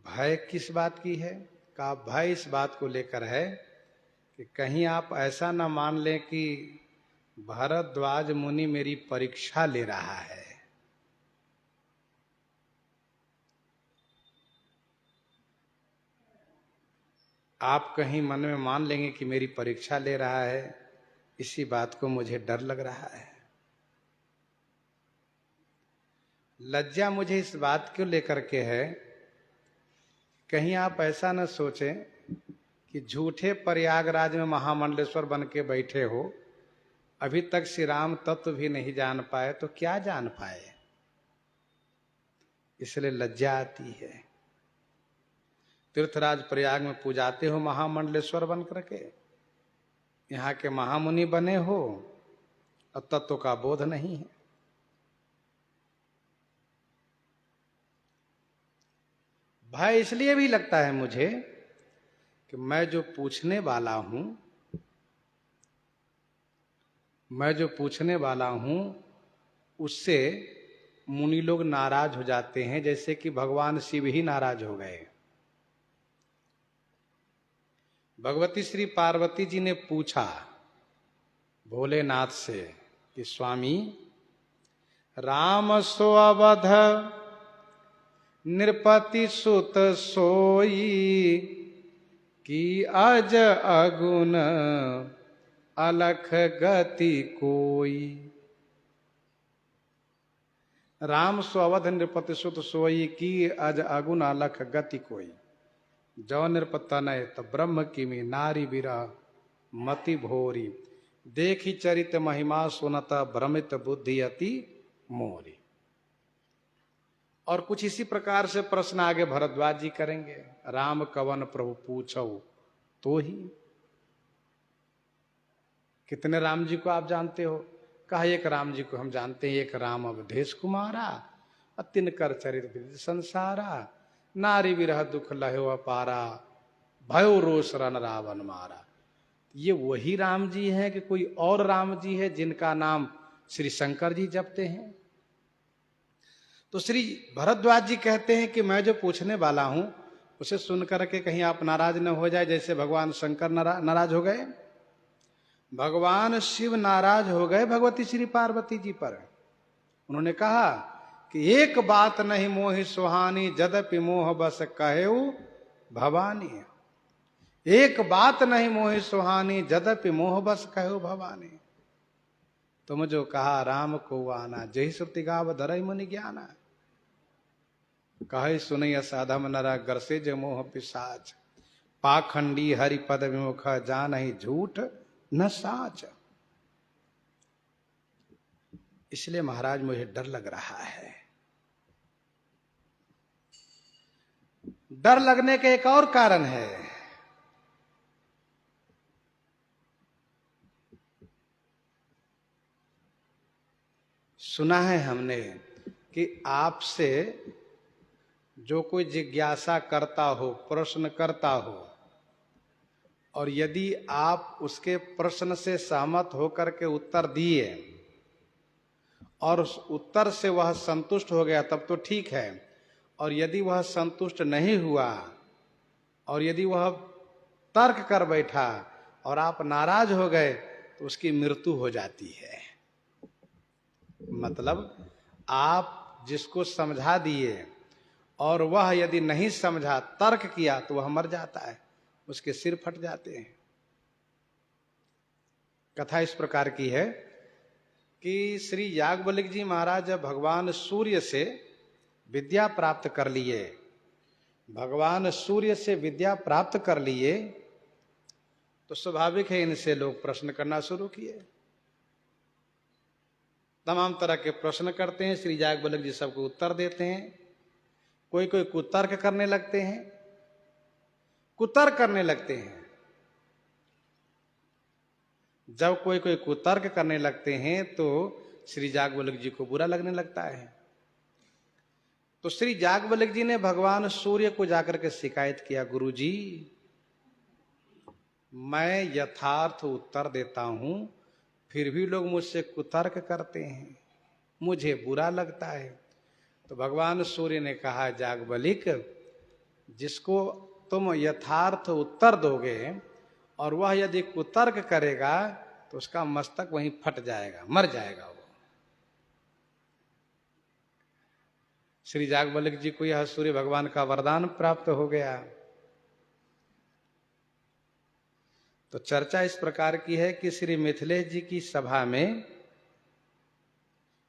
भय किस बात की है? का भय इस बात को लेकर है कि कहीं आप ऐसा न मान लें कि भरद्वाज मुनि मेरी परीक्षा ले रहा है। आप कहीं मन में मान लेंगे कि मेरी परीक्षा ले रहा है, इसी बात को मुझे डर लग रहा है। लज्जा मुझे इस बात को लेकर के है, कहीं आप ऐसा न सोचें कि झूठे प्रयागराज में महामंडलेश्वर बन के बैठे हो, अभी तक श्री राम तत्व भी नहीं जान पाए तो क्या जान पाए। इसलिए लज्जा आती है। तीर्थराज प्रयाग में पूजाते हो महामंडलेश्वर बन करके, यहाँ के महामुनि बने हो और तत्व का बोध नहीं है। भय इसलिए भी लगता है मुझे कि मैं जो पूछने वाला हूं उससे मुनि लोग नाराज हो जाते हैं, जैसे कि भगवान शिव ही नाराज हो गए। भगवती श्री पार्वती जी ने पूछा भोलेनाथ से कि स्वामी, राम सो अवध नृपति सुत सोई, की अज अगुन अलख गति कोई। राम सो अवध नृपति सुत सोई, की अज अगुन अलख गति कोई। जौ नृपतनय तो ब्रह्म किमी, नारी विरह मति भोरी। देखी चरित महिमा सुनत, भ्रमित बुद्धि अति मोरी। और कुछ इसी प्रकार से प्रश्न आगे भरद्वाज जी करेंगे। राम कवन प्रभु पूछो तो ही। कितने राम जी को आप जानते हो? कहा एक राम जी को हम जानते हैं, एक राम अवधेश कुमारा, तिनकर चरित विदित संसारा। नारी विरह दुख लहो अपारा, भयो रोष रन रावण मारा। ये वही राम जी हैं कि कोई और राम जी है जिनका नाम श्री शंकर जी जपते हैं? तो श्री भरद्वाज जी कहते हैं कि मैं जो पूछने वाला हूं उसे सुनकर के कहीं आप नाराज न हो जाए, जैसे भगवान शंकर नाराज हो गए। भगवान शिव नाराज हो गए भगवती श्री पार्वती जी पर। उन्होंने कहा कि एक बात नहीं मोहि सुहानी, जदपि मोह बस कहेऊ भवानी। एक बात नहीं मोहि सुहानी, जदपि मोह बस कहेऊ भवानी। तुम जो कहा राम को आना, जही श्रुति गाव धरई मुनि ज्ञाना। कहे सुनई साधम नरा, ग्रसे जे मोह पिशाच। पाखंडी हरिपद विमुख, जानहि झूठ न साच। इसलिए महाराज मुझे डर लग रहा है। डर लगने के एक और कारण है। सुना है हमने कि आपसे जो कोई जिज्ञासा करता हो, प्रश्न करता हो, और यदि आप उसके प्रश्न से सहमत होकर के उत्तर दिए और उस उत्तर से वह संतुष्ट हो गया तब तो ठीक है, और यदि वह संतुष्ट नहीं हुआ और यदि वह तर्क कर बैठा और आप नाराज हो गए तो उसकी मृत्यु हो जाती है। मतलब आप जिसको समझा दिए और वह यदि नहीं समझा, तर्क किया, तो वह मर जाता है, उसके सिर फट जाते हैं। कथा इस प्रकार की है कि श्री याज्ञवल्क्य जी महाराज जब भगवान सूर्य से विद्या प्राप्त कर लिए, भगवान सूर्य से विद्या प्राप्त कर लिए, तो स्वाभाविक है इनसे लोग प्रश्न करना शुरू किए। तमाम तरह के प्रश्न करते हैं, श्री याज्ञवल्क्य जी सबको उत्तर देते हैं। कोई कोई कुतर्क करने लगते हैं, कुतर्क करने लगते हैं। जब कोई कोई कुतर्क करने लगते हैं तो श्री याज्ञवल्क्य जी को बुरा लगने लगता है। तो श्री याज्ञवल्क्य जी ने भगवान सूर्य को जाकर के शिकायत किया, गुरुजी मैं यथार्थ उत्तर देता हूं, फिर भी लोग मुझसे कुतर्क करते हैं, मुझे बुरा लगता है। तो भगवान सूर्य ने कहा, याज्ञवल्क्य जिसको तुम यथार्थ उत्तर दोगे और वह यदि कुतर्क करेगा तो उसका मस्तक वहीं फट जाएगा, मर जाएगा वो। श्री याज्ञवल्क्य जी को यह सूर्य भगवान का वरदान प्राप्त हो गया। तो चर्चा इस प्रकार की है कि श्री मिथिलेश जी की सभा में,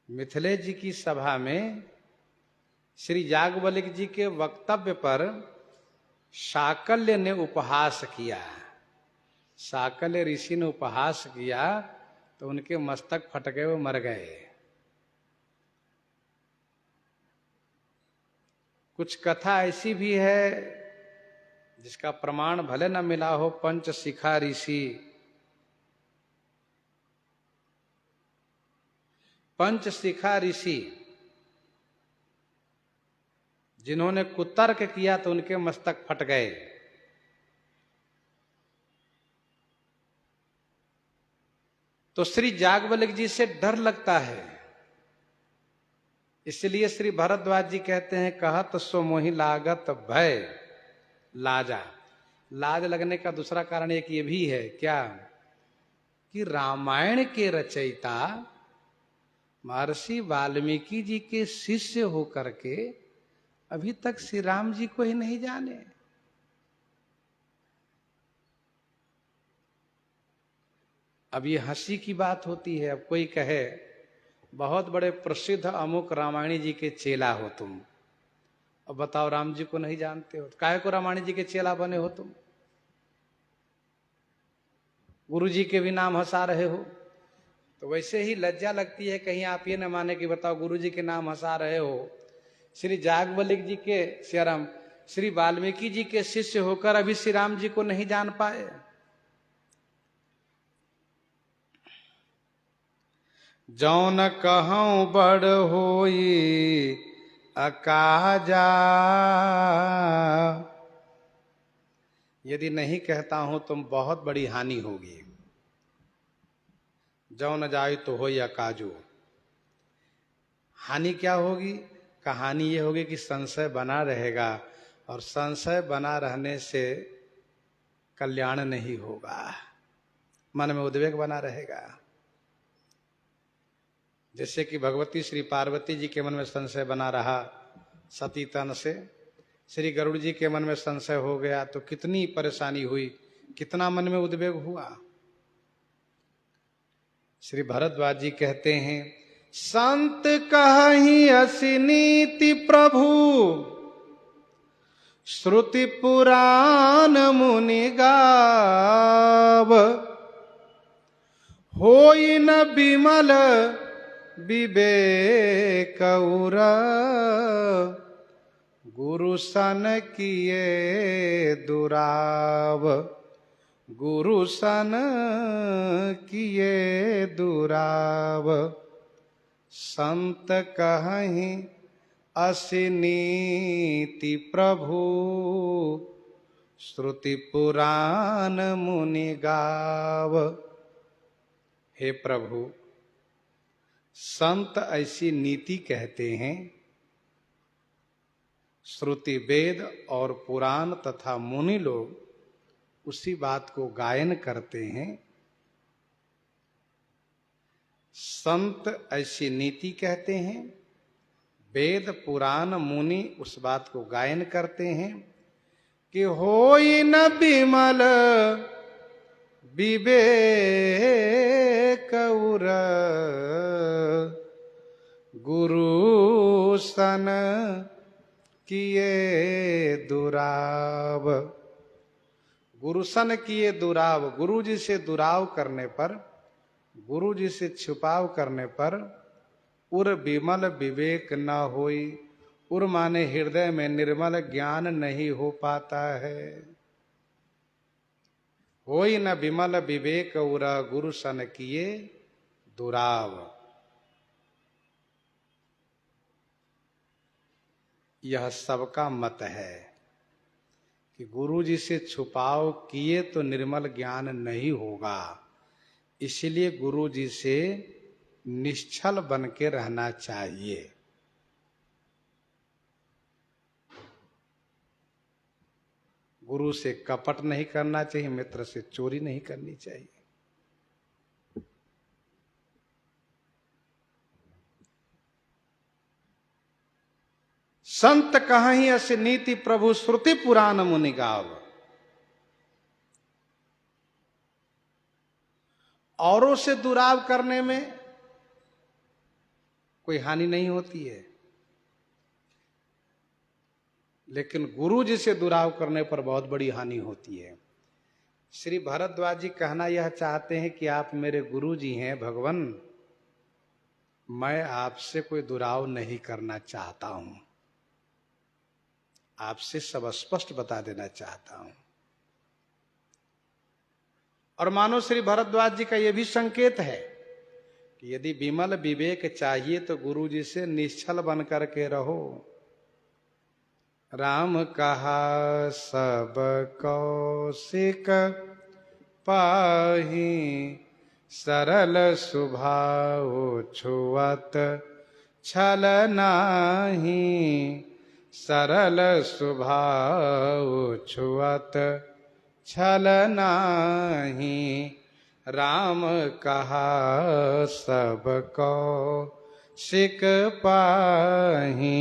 मिथिलेश जी की सभा में श्री याज्ञवल्क्य जी के वक्तव्य पर शाकल्य ने उपहास किया। शाकल्य ऋषि ने उपहास किया तो उनके मस्तक फट गए, वो मर गए। कुछ कथा ऐसी भी है जिसका प्रमाण भले न मिला हो। पंचशिखा ऋषि, पंचशिखा ऋषि जिन्होंने कुतर्क किया तो उनके मस्तक फट गए। तो श्री याज्ञवल्क्य जी से डर लगता है, इसलिए श्री भरद्वाज जी कहते हैं, कहत सो मोहि लागत भय लाजा। लाज लगने का दूसरा कारण एक ये भी है, क्या कि रामायण के रचयिता महर्षि वाल्मीकि जी के शिष्य होकर के अभी तक श्री राम जी को ही नहीं जाने। अब ये हंसी की बात होती है। अब कोई कहे बहुत बड़े प्रसिद्ध अमुक रामायणी जी के चेला हो तुम, अब बताओ राम जी को नहीं जानते हो, काहे को रामायणी जी के चेला बने हो तुम? गुरु जी के भी नाम हंसा रहे हो। तो वैसे ही लज्जा लगती है कहीं आप ये न माने कि बताओ गुरु जी के नाम हंसा रहे हो, श्री याज्ञवल्क्य जी के श्रीराम श्री वाल्मीकि जी के शिष्य होकर अभी श्री राम जी को नहीं जान पाए। जौन कहूं बड़ होई अकाजा, यदि नहीं कहता हूं तो बहुत बड़ी हानि होगी। जौन जाय तो होई अकाजो, हानि क्या होगी? कहानी ये होगी कि संशय बना रहेगा, और संशय बना रहने से कल्याण नहीं होगा। मन में उद्वेग बना रहेगा। जैसे कि भगवती श्री पार्वती जी के मन में संशय बना रहा सती तन से, श्री गरुड़ जी के मन में संशय हो गया तो कितनी परेशानी हुई, कितना मन में उद्वेग हुआ। श्री भारद्वाज जी कहते हैं, संत कहि असि नीति प्रभु, श्रुति पुराण मुनि गाव, होई न बिमल विवेक उर, गुरु सन किए दुराव, गुरु सन किए दुराव। संत कहि असि नीति प्रभु, श्रुति पुराण मुनि गाव। हे प्रभु, संत ऐसी नीति कहते हैं, श्रुति वेद और पुराण तथा मुनि लोग उसी बात को गायन करते हैं। संत ऐसी नीति कहते हैं, वेद पुराण मुनि उस बात को गायन करते हैं कि होई न बिमल विवेक उर, गुरु सन किए दुराव। गुरु सन किए दुराव, गुरु जी से दुराव करने पर, गुरु जी से छुपाव करने पर उर विमल विवेक न होई। उर माने हृदय में निर्मल ज्ञान नहीं हो पाता है। होई न विमल विवेक उर, गुरु सन किए दुराव। यह सबका मत है कि गुरु जी से छुपाव किए तो निर्मल ज्ञान नहीं होगा, इसलिए गुरु जी से निश्चल बन के रहना चाहिए। गुरु से कपट नहीं करना चाहिए, मित्र से चोरी नहीं करनी चाहिए। संत कहि असि नीति प्रभु, श्रुति पुराण मुनि गाव। औरों से दुराव करने में कोई हानि नहीं होती है, लेकिन गुरु जी से दुराव करने पर बहुत बड़ी हानि होती है। श्री भारद्वाज जी कहना यह चाहते हैं कि आप मेरे गुरु जी हैं भगवान, मैं आपसे कोई दुराव नहीं करना चाहता हूं, आपसे सब स्पष्ट बता देना चाहता हूं। और मानो श्री भारद्वाज जी का यह भी संकेत है कि यदि विमल विवेक चाहिए तो गुरु जी से निश्चल बन करके रहो। राम कहा सब कौशिक पाही, सरल स्वभाव छुअत छल नाही, सरल स्वभाव छुअत छल नाही। राम कहा सब कौशिक पाही।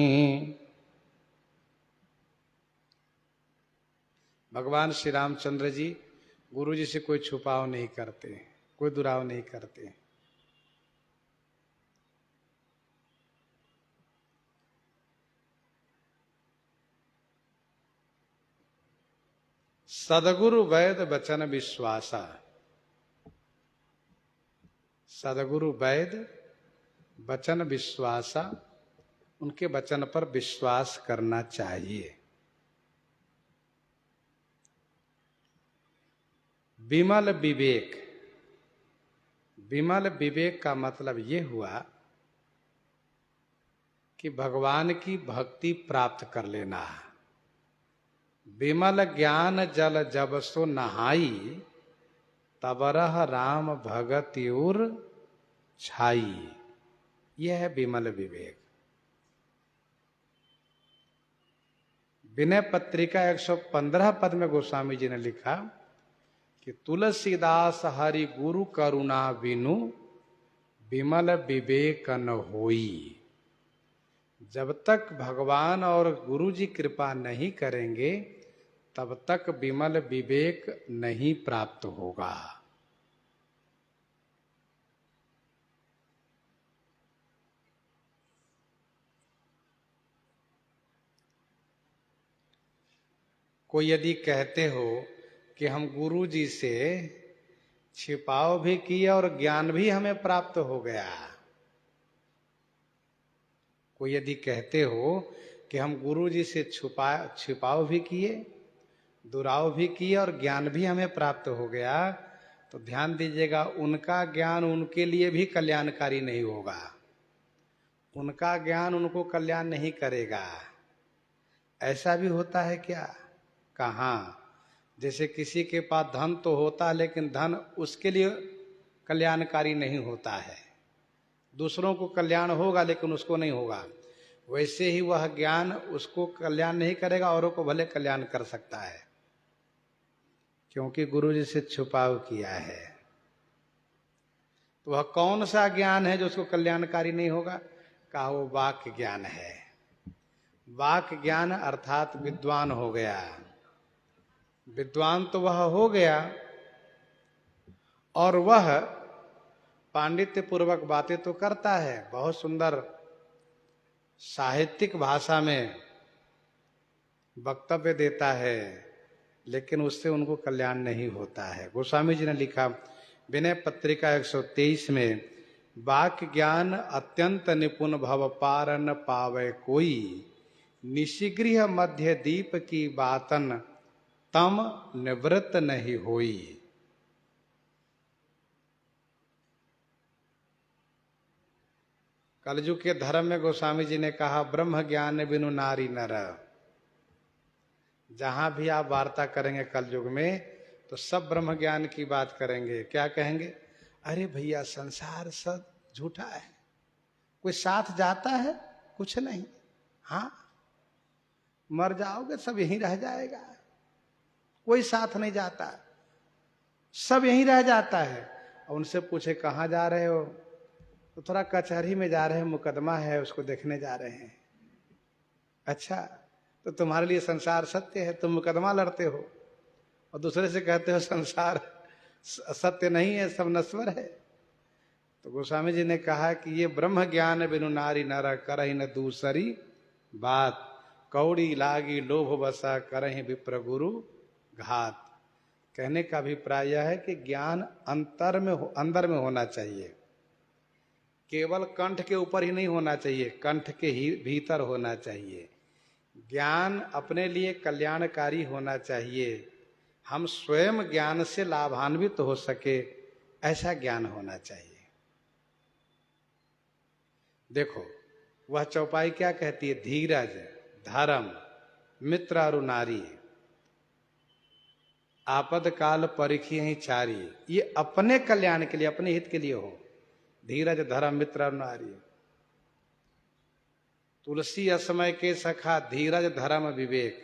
भगवान श्री रामचंद्र जी गुरु जी से कोई छुपाव नहीं करते, कोई दुराव नहीं करते। सदगुरु वैद वचन विश्वासा, सदगुरु वैद वचन विश्वासा, उनके वचन पर विश्वास करना चाहिए। विमल विवेक, विमल विवेक का मतलब ये हुआ कि भगवान की भक्ति प्राप्त कर लेना। विमल ज्ञान जल जब सो नहाई, तबरह राम भगति उर छाई। यह है विमल विवेक। विनय पत्रिका 115 पद में गोस्वामी जी ने लिखा कि तुलसीदास हरि गुरु करुणा बिनु विमल विवेक न होई। जब तक भगवान और गुरु जी कृपा नहीं करेंगे तब तक विमल विवेक नहीं प्राप्त होगा। कोई यदि कहते हो कि हम गुरु जी से छिपाव भी किया और ज्ञान भी हमें प्राप्त हो गया, कोई यदि कहते हो कि हम गुरु जी से छिपाव भी किए, दुराव भी किए और ज्ञान भी हमें प्राप्त हो गया, तो ध्यान दीजिएगा, उनका ज्ञान उनके लिए भी कल्याणकारी नहीं होगा। उनका ज्ञान उनको कल्याण नहीं करेगा। ऐसा भी होता है क्या? कहाँ? जैसे किसी के पास धन तो होता है लेकिन धन उसके लिए कल्याणकारी नहीं होता है। दूसरों को कल्याण होगा लेकिन उसको नहीं होगा। वैसे ही वह ज्ञान उसको कल्याण नहीं करेगा, औरों को भले कल्याण कर सकता है, क्योंकि गुरु जी से छुपाव किया है। तो वह कौन सा ज्ञान है जो उसको कल्याणकारी नहीं होगा? कहा वो वाक्य ज्ञान है। वाक्य ज्ञान अर्थात विद्वान हो गया। विद्वान तो वह हो गया और वह पांडित्य पूर्वक बातें तो करता है, बहुत सुंदर साहित्यिक भाषा में वक्तव्य देता है, लेकिन उससे उनको कल्याण नहीं होता है। गोस्वामी जी ने लिखा विनय पत्रिका 123 में, वाक्य ज्ञान अत्यंत निपुण भव पार न पावे कोई, निशिगृह मध्य दीप की बातन तम निवृत्त नहीं होई। कलयुग के धर्म में गोस्वामी जी ने कहा, ब्रह्म ज्ञान बिनु नारी नर। जहां भी आप वार्ता करेंगे कलयुग में तो सब ब्रह्म ज्ञान की बात करेंगे। क्या कहेंगे? अरे भैया संसार सब झूठा है, कोई साथ जाता है? कुछ नहीं। हाँ, मर जाओगे सब यहीं रह जाएगा, कोई साथ नहीं जाता, सब यहीं रह जाता है। और उनसे पूछे कहाँ जा रहे हो? तो थोड़ा कचहरी में जा रहे हैं, मुकदमा है उसको देखने जा रहे हैं। अच्छा, तो तुम्हारे लिए संसार सत्य है, तुम मुकदमा लड़ते हो और दूसरे से कहते हो संसार सत्य नहीं है, सब नश्वर है। तो गोस्वामी जी ने कहा कि ये ब्रह्म ज्ञान बिनु नारी नर करहि न दूसरी बात, कौड़ी लागी लोभ बसा करहि विप्र गुरु घात। कहने का अभिप्राय यह है कि ज्ञान अंदर में होना चाहिए, केवल कंठ के ऊपर ही नहीं होना चाहिए, कंठ के ही भीतर होना चाहिए। ज्ञान अपने लिए कल्याणकारी होना चाहिए, हम स्वयं ज्ञान से लाभान्वित हो सके, ऐसा ज्ञान होना चाहिए। देखो वह चौपाई क्या कहती है? धीरज, धर्म, मित्र और नारी, आपद काल परिखी ही चारी। ये अपने कल्याण के लिए, अपने हित के लिए हो। धीरज, धर्म, मित्र और नारी। तुलसी असमय के सखा, धीरज, धर्म, विवेक,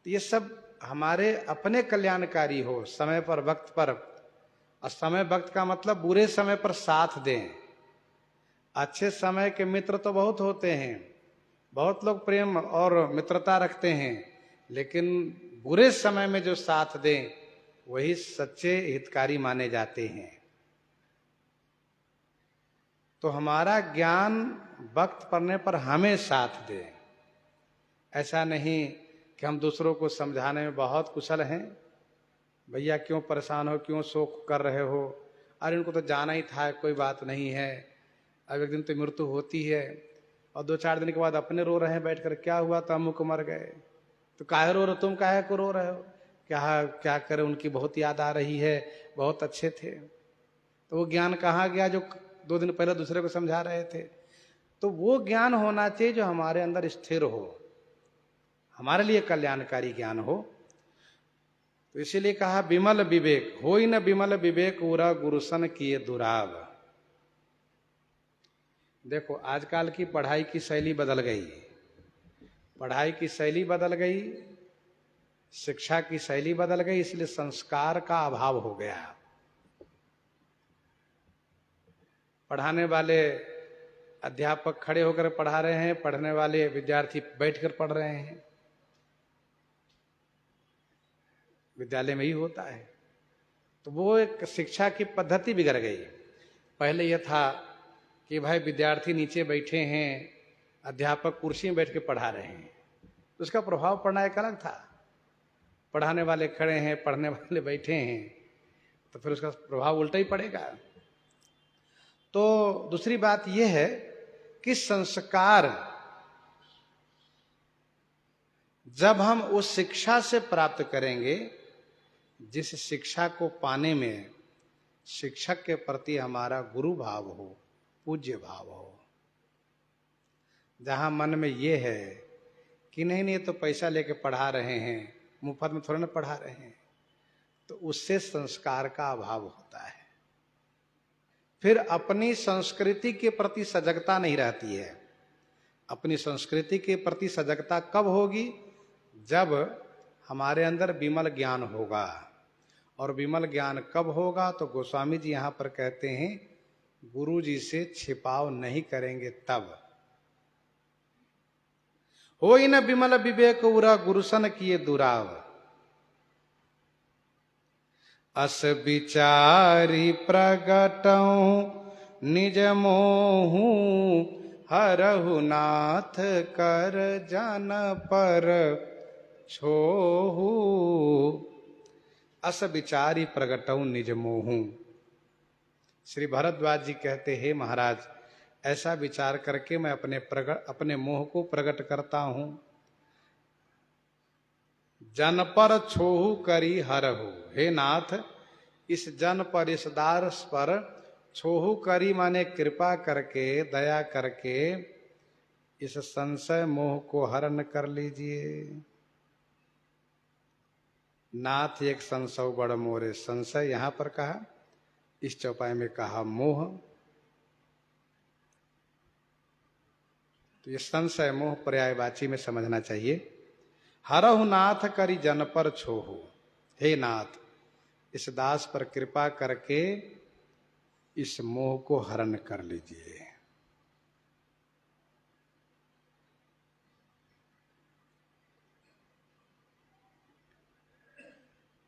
तो ये सब हमारे अपने कल्याणकारी हो, समय पर, वक्त पर। और समय वक्त का मतलब बुरे समय पर साथ दें। अच्छे समय के मित्र तो बहुत होते हैं, बहुत लोग प्रेम और मित्रता रखते हैं, लेकिन बुरे समय में जो साथ दें वही सच्चे हितकारी माने जाते हैं। तो हमारा ज्ञान वक्त पड़ने पर हमें साथ दे। ऐसा नहीं कि हम दूसरों को समझाने में बहुत कुशल हैं, भैया क्यों परेशान हो, क्यों शोक कर रहे हो, अरे इनको तो जाना ही था, कोई बात नहीं है, अब एक दिन तो मृत्यु होती है। और 2-4 दिन के बाद अपने रो रहे हैं बैठ कर, क्या हुआ तो अमुक मर गए। तो काहे रो रहे हो? तुम काहे को रो रहे हो? क्या करें, उनकी बहुत याद आ रही है, बहुत अच्छे थे। तो वो ज्ञान कहाँ गया जो 2 दिन पहले दूसरे को समझा रहे थे? तो वो ज्ञान होना चाहिए जो हमारे अंदर स्थिर हो, हमारे लिए कल्याणकारी ज्ञान हो। तो इसीलिए कहा विमल विवेक होई न विमल विवेक उरा गुरुसन किए दुराव। देखो आजकल की पढ़ाई की शैली बदल गई, पढ़ाई की शैली बदल गई, शिक्षा की शैली बदल गई, इसलिए संस्कार का अभाव हो गया। पढ़ाने वाले अध्यापक खड़े होकर पढ़ा रहे हैं, पढ़ने वाले विद्यार्थी बैठकर पढ़ रहे हैं। विद्यालय में ही होता है। तो वो एक शिक्षा की पद्धति बिगड़ गई। पहले यह था कि भाई विद्यार्थी नीचे बैठे हैं, अध्यापक कुर्सी में बैठ के पढ़ा रहे हैं, तो उसका प्रभाव पड़ना एक अलग था। पढ़ाने वाले खड़े हैं, पढ़ने वाले बैठे हैं, तो फिर उसका प्रभाव उल्टा ही पड़ेगा। तो दूसरी बात यह है कि संस्कार जब हम उस शिक्षा से प्राप्त करेंगे जिस शिक्षा को पाने में शिक्षक के प्रति हमारा गुरु भाव हो, पूज्य भाव हो, जहां मन में ये है कि नहीं नहीं तो पैसा लेके पढ़ा रहे हैं, मुफ्त में थोड़ा ना पढ़ा रहे हैं, तो उससे संस्कार का अभाव होता है। फिर अपनी संस्कृति के प्रति सजगता नहीं रहती है। अपनी संस्कृति के प्रति सजगता कब होगी? जब हमारे अंदर विमल ज्ञान होगा। और विमल ज्ञान कब होगा? तो गोस्वामी जी यहां पर कहते हैं, गुरु जी से छिपाव नहीं करेंगे तब। हो ही न विमल विवेक उरा, गुरुसन किए दुराव। अस विचारी प्रगटऊं निज मोहू, हरहु नाथ कर जन पर छोहू। अस विचारी प्रगटऊं निज मोहू। श्री भरद्वाज जी कहते हैं, महाराज ऐसा विचार करके मैं अपने मोह को प्रकट करता हूं। जन पर छोहू करी हरहु। हे नाथ, इस जन पर, इस दास पर छोहू करी माने कृपा करके, दया करके इस संशय मोह को हरण कर लीजिए। नाथ एक संशय बड़ मोरे। संशय यहां पर कहा, इस चौपाई में कहा मोह। तो ये संशय मोह पर्यायवाची में समझना चाहिए। हरहु नाथ करी जन पर छोहू। हे नाथ, इस दास पर कृपा करके इस मोह को हरण कर लीजिए।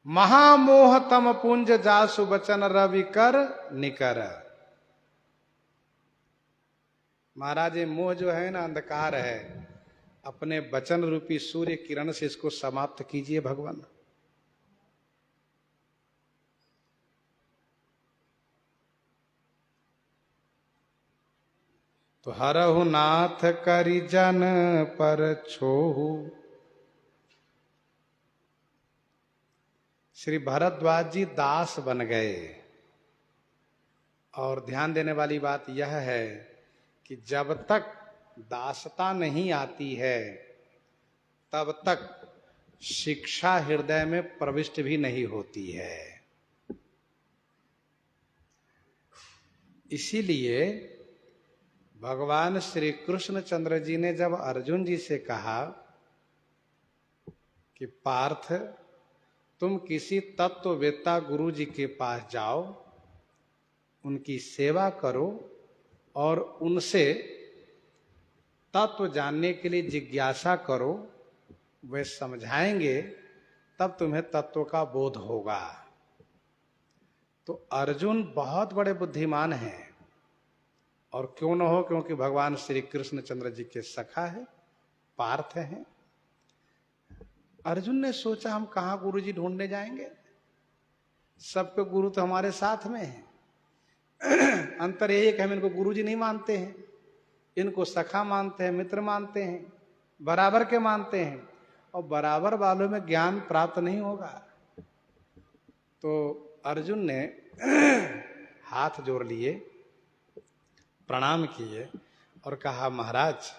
महामोह तम पुंज जासु बचन रवि कर निकर। महाराज ये मोह जो है ना, अंधकार है, अपने वचन रूपी सूर्य किरण से इसको समाप्त कीजिए भगवान। तो हरहु नाथ करि जन पर छोहू। श्री भरद्वाज जी दास बन गए। और ध्यान देने वाली बात यह है कि जब तक दासता नहीं आती है तब तक शिक्षा हृदय में प्रविष्ट भी नहीं होती है। इसीलिए भगवान श्री कृष्णचंद्र जी ने जब अर्जुन जी से कहा कि पार्थ, तुम किसी तत्ववेत्ता गुरु जी के पास जाओ, उनकी सेवा करो और उनसे तत्व जानने के लिए जिज्ञासा करो, वे समझाएंगे, तब तुम्हें तत्व का बोध होगा। तो अर्जुन बहुत बड़े बुद्धिमान हैं, और क्यों न हो, क्योंकि भगवान श्री कृष्णचंद्र जी के सखा है, पार्थ हैं। अर्जुन ने सोचा हम कहां गुरु जी ढूंढने जाएंगे, सबके गुरु तो हमारे साथ में हैं। अंतर यही है कि हम इनको गुरु जी नहीं मानते हैं, इनको सखा मानते हैं, मित्र मानते हैं, बराबर के मानते हैं, और बराबर वालों में ज्ञान प्राप्त नहीं होगा। तो अर्जुन ने हाथ जोड़ लिए, प्रणाम किए और कहा, महाराज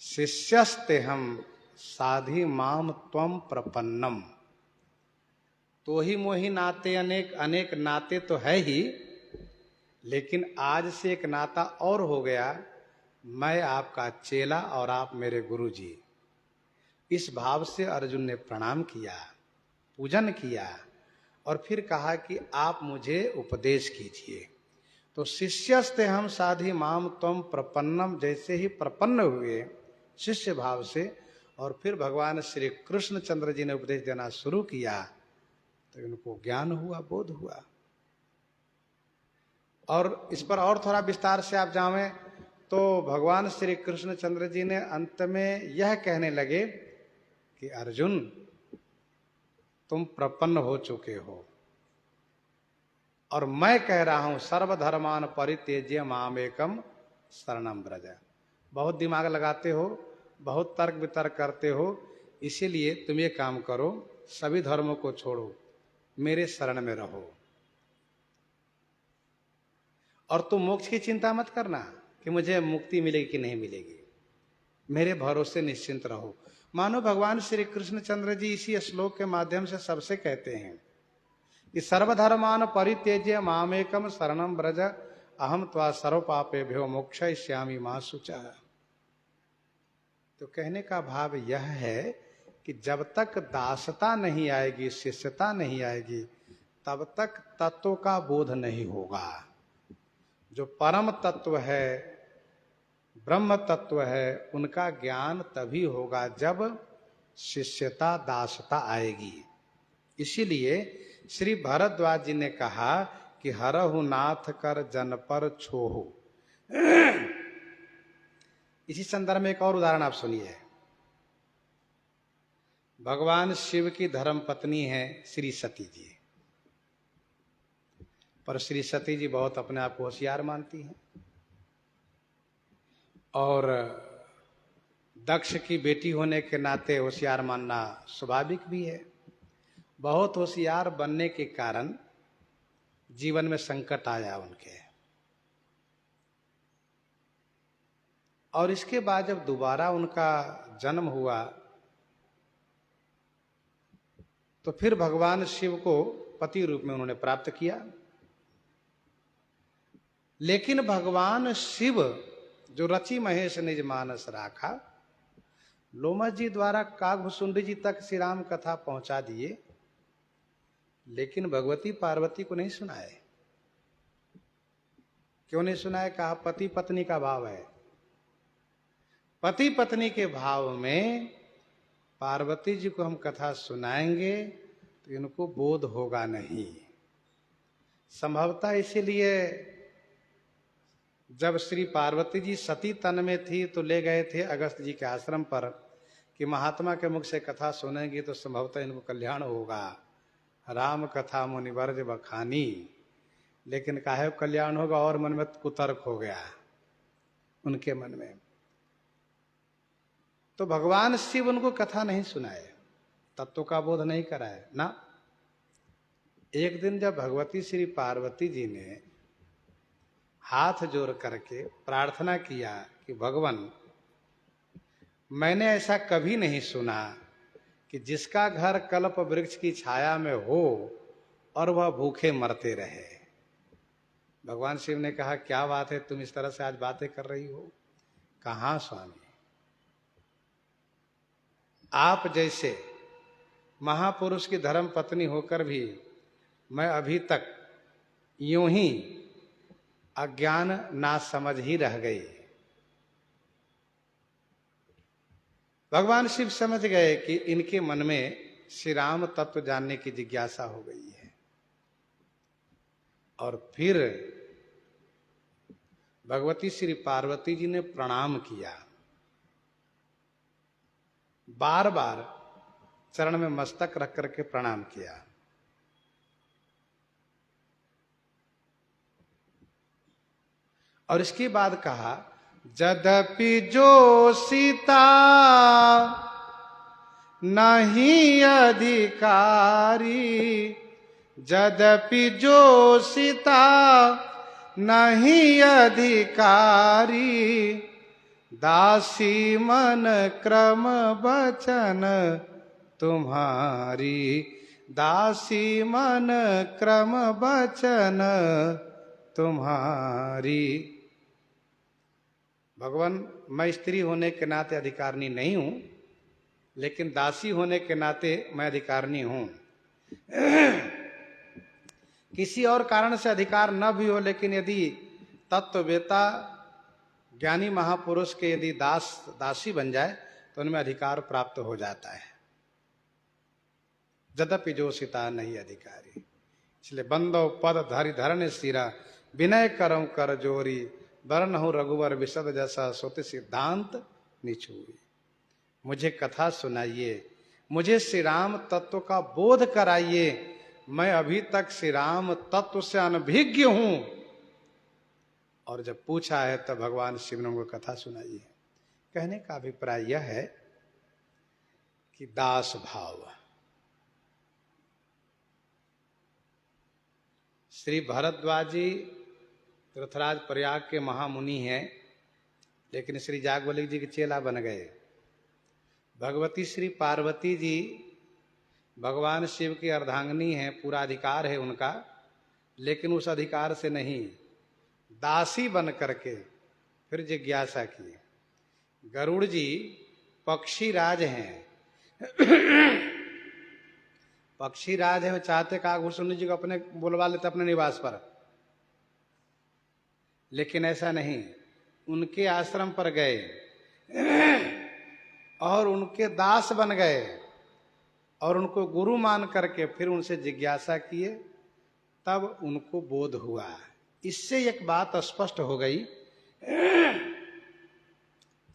शिष्यस्ते हम साधि माम त्वम प्रपन्नम। तो ही मोही नाते अनेक, अनेक नाते तो है ही, लेकिन आज से एक नाता और हो गया, मैं आपका चेला और आप मेरे गुरु जी। इस भाव से अर्जुन ने प्रणाम किया, पूजन किया और फिर कहा कि आप मुझे उपदेश कीजिए। तो शिष्यस्ते हम साधि माम त्वम प्रपन्नम, जैसे ही प्रपन्न हुए शिष्य भाव से और फिर भगवान श्री कृष्ण चंद्र जी ने उपदेश देना शुरू किया तो इनको ज्ञान हुआ, बोध हुआ। और इस पर और थोड़ा विस्तार से आप जावें तो भगवान श्री कृष्ण चंद्र जी ने अंत में यह कहने लगे कि अर्जुन तुम प्रपन्न हो चुके हो और मैं कह रहा हूं सर्वधर्मान परित्यज्य मामेकम शरणम व्रज। बहुत दिमाग लगाते हो, बहुत तर्क वितर्क करते हो, इसीलिए तुम ये काम करो, सभी धर्मों को छोड़ो, मेरे शरण में रहो और तुम मोक्ष की चिंता मत करना कि मुझे मुक्ति मिलेगी कि नहीं मिलेगी, मेरे भरोसे निश्चिंत रहो। मानो भगवान श्री कृष्ण चंद्र जी इसी श्लोक के माध्यम से सबसे कहते हैं कि सर्वधर्मान परित्यज्य मामेकम शरणम व्रज अहम त्वा सर्व पापेभ्यो मोक्षयिष्यामि मा शुचः। तो कहने का भाव यह है कि जब तक दासता नहीं आएगी, शिष्यता नहीं आएगी, तब तक तत्व का बोध नहीं होगा। जो परम तत्व है, ब्रह्म तत्व है, उनका ज्ञान तभी होगा जब शिष्यता, दासता आएगी। इसीलिए श्री भरद्वाज जी ने कहा कि हरहु नाथ कर जन पर छोहु। इसी संदर्भ में एक और उदाहरण आप सुनिए। भगवान शिव की धर्म पत्नी है श्री सती जी, पर श्री सती जी बहुत अपने आप को होशियार मानती हैं और दक्ष की बेटी होने के नाते होशियार मानना स्वाभाविक भी है। बहुत होशियार बनने के कारण जीवन में संकट आया उनके, और इसके बाद जब दोबारा उनका जन्म हुआ तो फिर भगवान शिव को पति रूप में उन्होंने प्राप्त किया। लेकिन भगवान शिव जो रचि महेश निज मानस राखा, लोमस जी द्वारा कागभुसुंडी जी तक श्री राम कथा पहुंचा दिए, लेकिन भगवती पार्वती को नहीं सुनाए। क्यों नहीं सुनाए? कहा पति पत्नी का भाव है, पति पत्नी के भाव में पार्वती जी को हम कथा सुनाएंगे तो इनको बोध होगा नहीं। संभवतः इसीलिए जब श्री पार्वती जी सती तन में थी तो ले गए थे अगस्त जी के आश्रम पर कि महात्मा के मुख से कथा सुनेंगे तो संभवतः इनको कल्याण होगा, राम कथा मुनिवर्ज बखानी। लेकिन काहे कल्याण होगा, और मन में कुतर्क हो गया उनके मन में। तो भगवान शिव उनको कथा नहीं सुनाए, तत्व का बोध नहीं कराए ना। एक दिन जब भगवती श्री पार्वती जी ने हाथ जोड़ करके प्रार्थना किया कि भगवान, मैंने ऐसा कभी नहीं सुना कि जिसका घर कल्प वृक्ष की छाया में हो और वह भूखे मरते रहे। भगवान शिव ने कहा क्या बात है, तुम इस तरह से आज बातें कर रही हो? कहाँ स्वामी, आप जैसे महापुरुष की धर्म पत्नी होकर भी मैं अभी तक यूं ही अज्ञान ना समझ ही रह गई। भगवान शिव समझ गए कि इनके मन में श्री राम तत्व जानने की जिज्ञासा हो गई है, और फिर भगवती श्री पार्वती जी ने प्रणाम किया, बार बार चरण में मस्तक रख करके प्रणाम किया। और इसके बाद कहा यद्यपि जो सीता नहीं अधिकारी, यद्यपि जो सीता नहीं अधिकारी, दासी मन क्रम बचन तुम्हारी, दासी मन क्रम बचन तुम्हारी। भगवान, मैं स्त्री होने के नाते अधिकारिणी नहीं हूं, लेकिन दासी होने के नाते मैं अधिकारिणी हूं। किसी और कारण से अधिकार न भी हो, लेकिन यदि तत्ववेता ज्ञानी महापुरुष के यदि दासी बन जाए तो उनमें अधिकार प्राप्त हो जाता है। यद्यपि जोशिता नहीं अधिकारी, इसलिए बंदो पद धरि धरन सिरा, विनय करम कर जोरी, वरण हो रघुवर विशद जैसा सोते सिद्धांत निछुई। मुझे कथा सुनाइए, मुझे श्री राम तत्व का बोध कराइए, मैं अभी तक श्री राम तत्व से अनभिज्ञ हूं। और जब पूछा है तब भगवान शिव ने उनको कथा सुनाई है। कहने का अभिप्राय यह है कि दास भाव, श्री भरद्वाज जी तीर्थराज प्रयाग के महामुनि हैं, लेकिन श्री जागवल्ली जी के चेला बन गए। भगवती श्री पार्वती जी भगवान शिव की अर्धांगिनी हैं, पूरा अधिकार है उनका, लेकिन उस अधिकार से नहीं, दासी बन करके फिर जिज्ञासा की। गरुड़ जी पक्षी राज हैं। पक्षी राज है, वो चाहते काकभूषण जी को अपने बुलवा लेते अपने निवास पर, लेकिन ऐसा नहीं, उनके आश्रम पर गए और उनके दास बन गए और उनको गुरु मान करके फिर उनसे जिज्ञासा किए, तब उनको बोध हुआ। इससे एक बात स्पष्ट हो गई,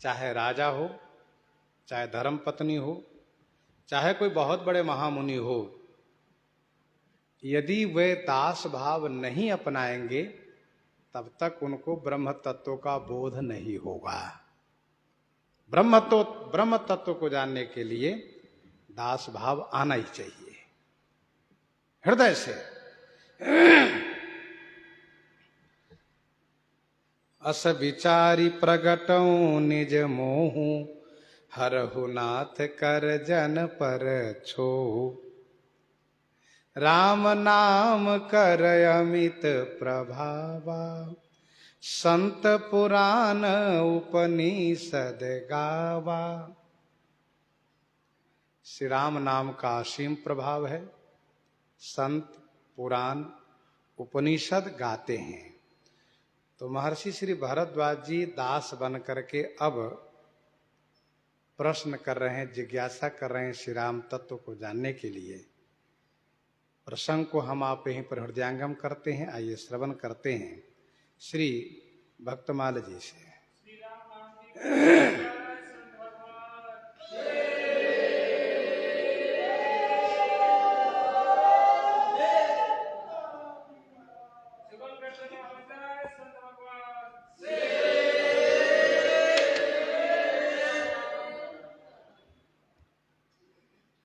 चाहे राजा हो, चाहे धर्म पत्नी हो, चाहे कोई बहुत बड़े महामुनि हो, यदि वे दास भाव नहीं अपनाएंगे तब तक उनको ब्रह्म तत्व का बोध नहीं होगा। ब्रह्म तत्व को जानने के लिए दास भाव आना ही चाहिए हृदय से। अस विचारी प्रगटऊं निज मोहू, हरहु नाथ कर जन पर छो, राम नाम कर अमित प्रभावा, संत पुराण उपनिषद गावा। श्री राम नाम का असीम प्रभाव है, संत पुराण उपनिषद गाते हैं। तो महर्षि श्री भरद्वाज जी दास बन करके अब प्रश्न कर रहे हैं, जिज्ञासा कर रहे हैं श्री राम तत्व को जानने के लिए। प्रसंग को हम आप यहीं पर हृदयांगम करते हैं। आइए श्रवण करते हैं श्री भक्तमाल जी से।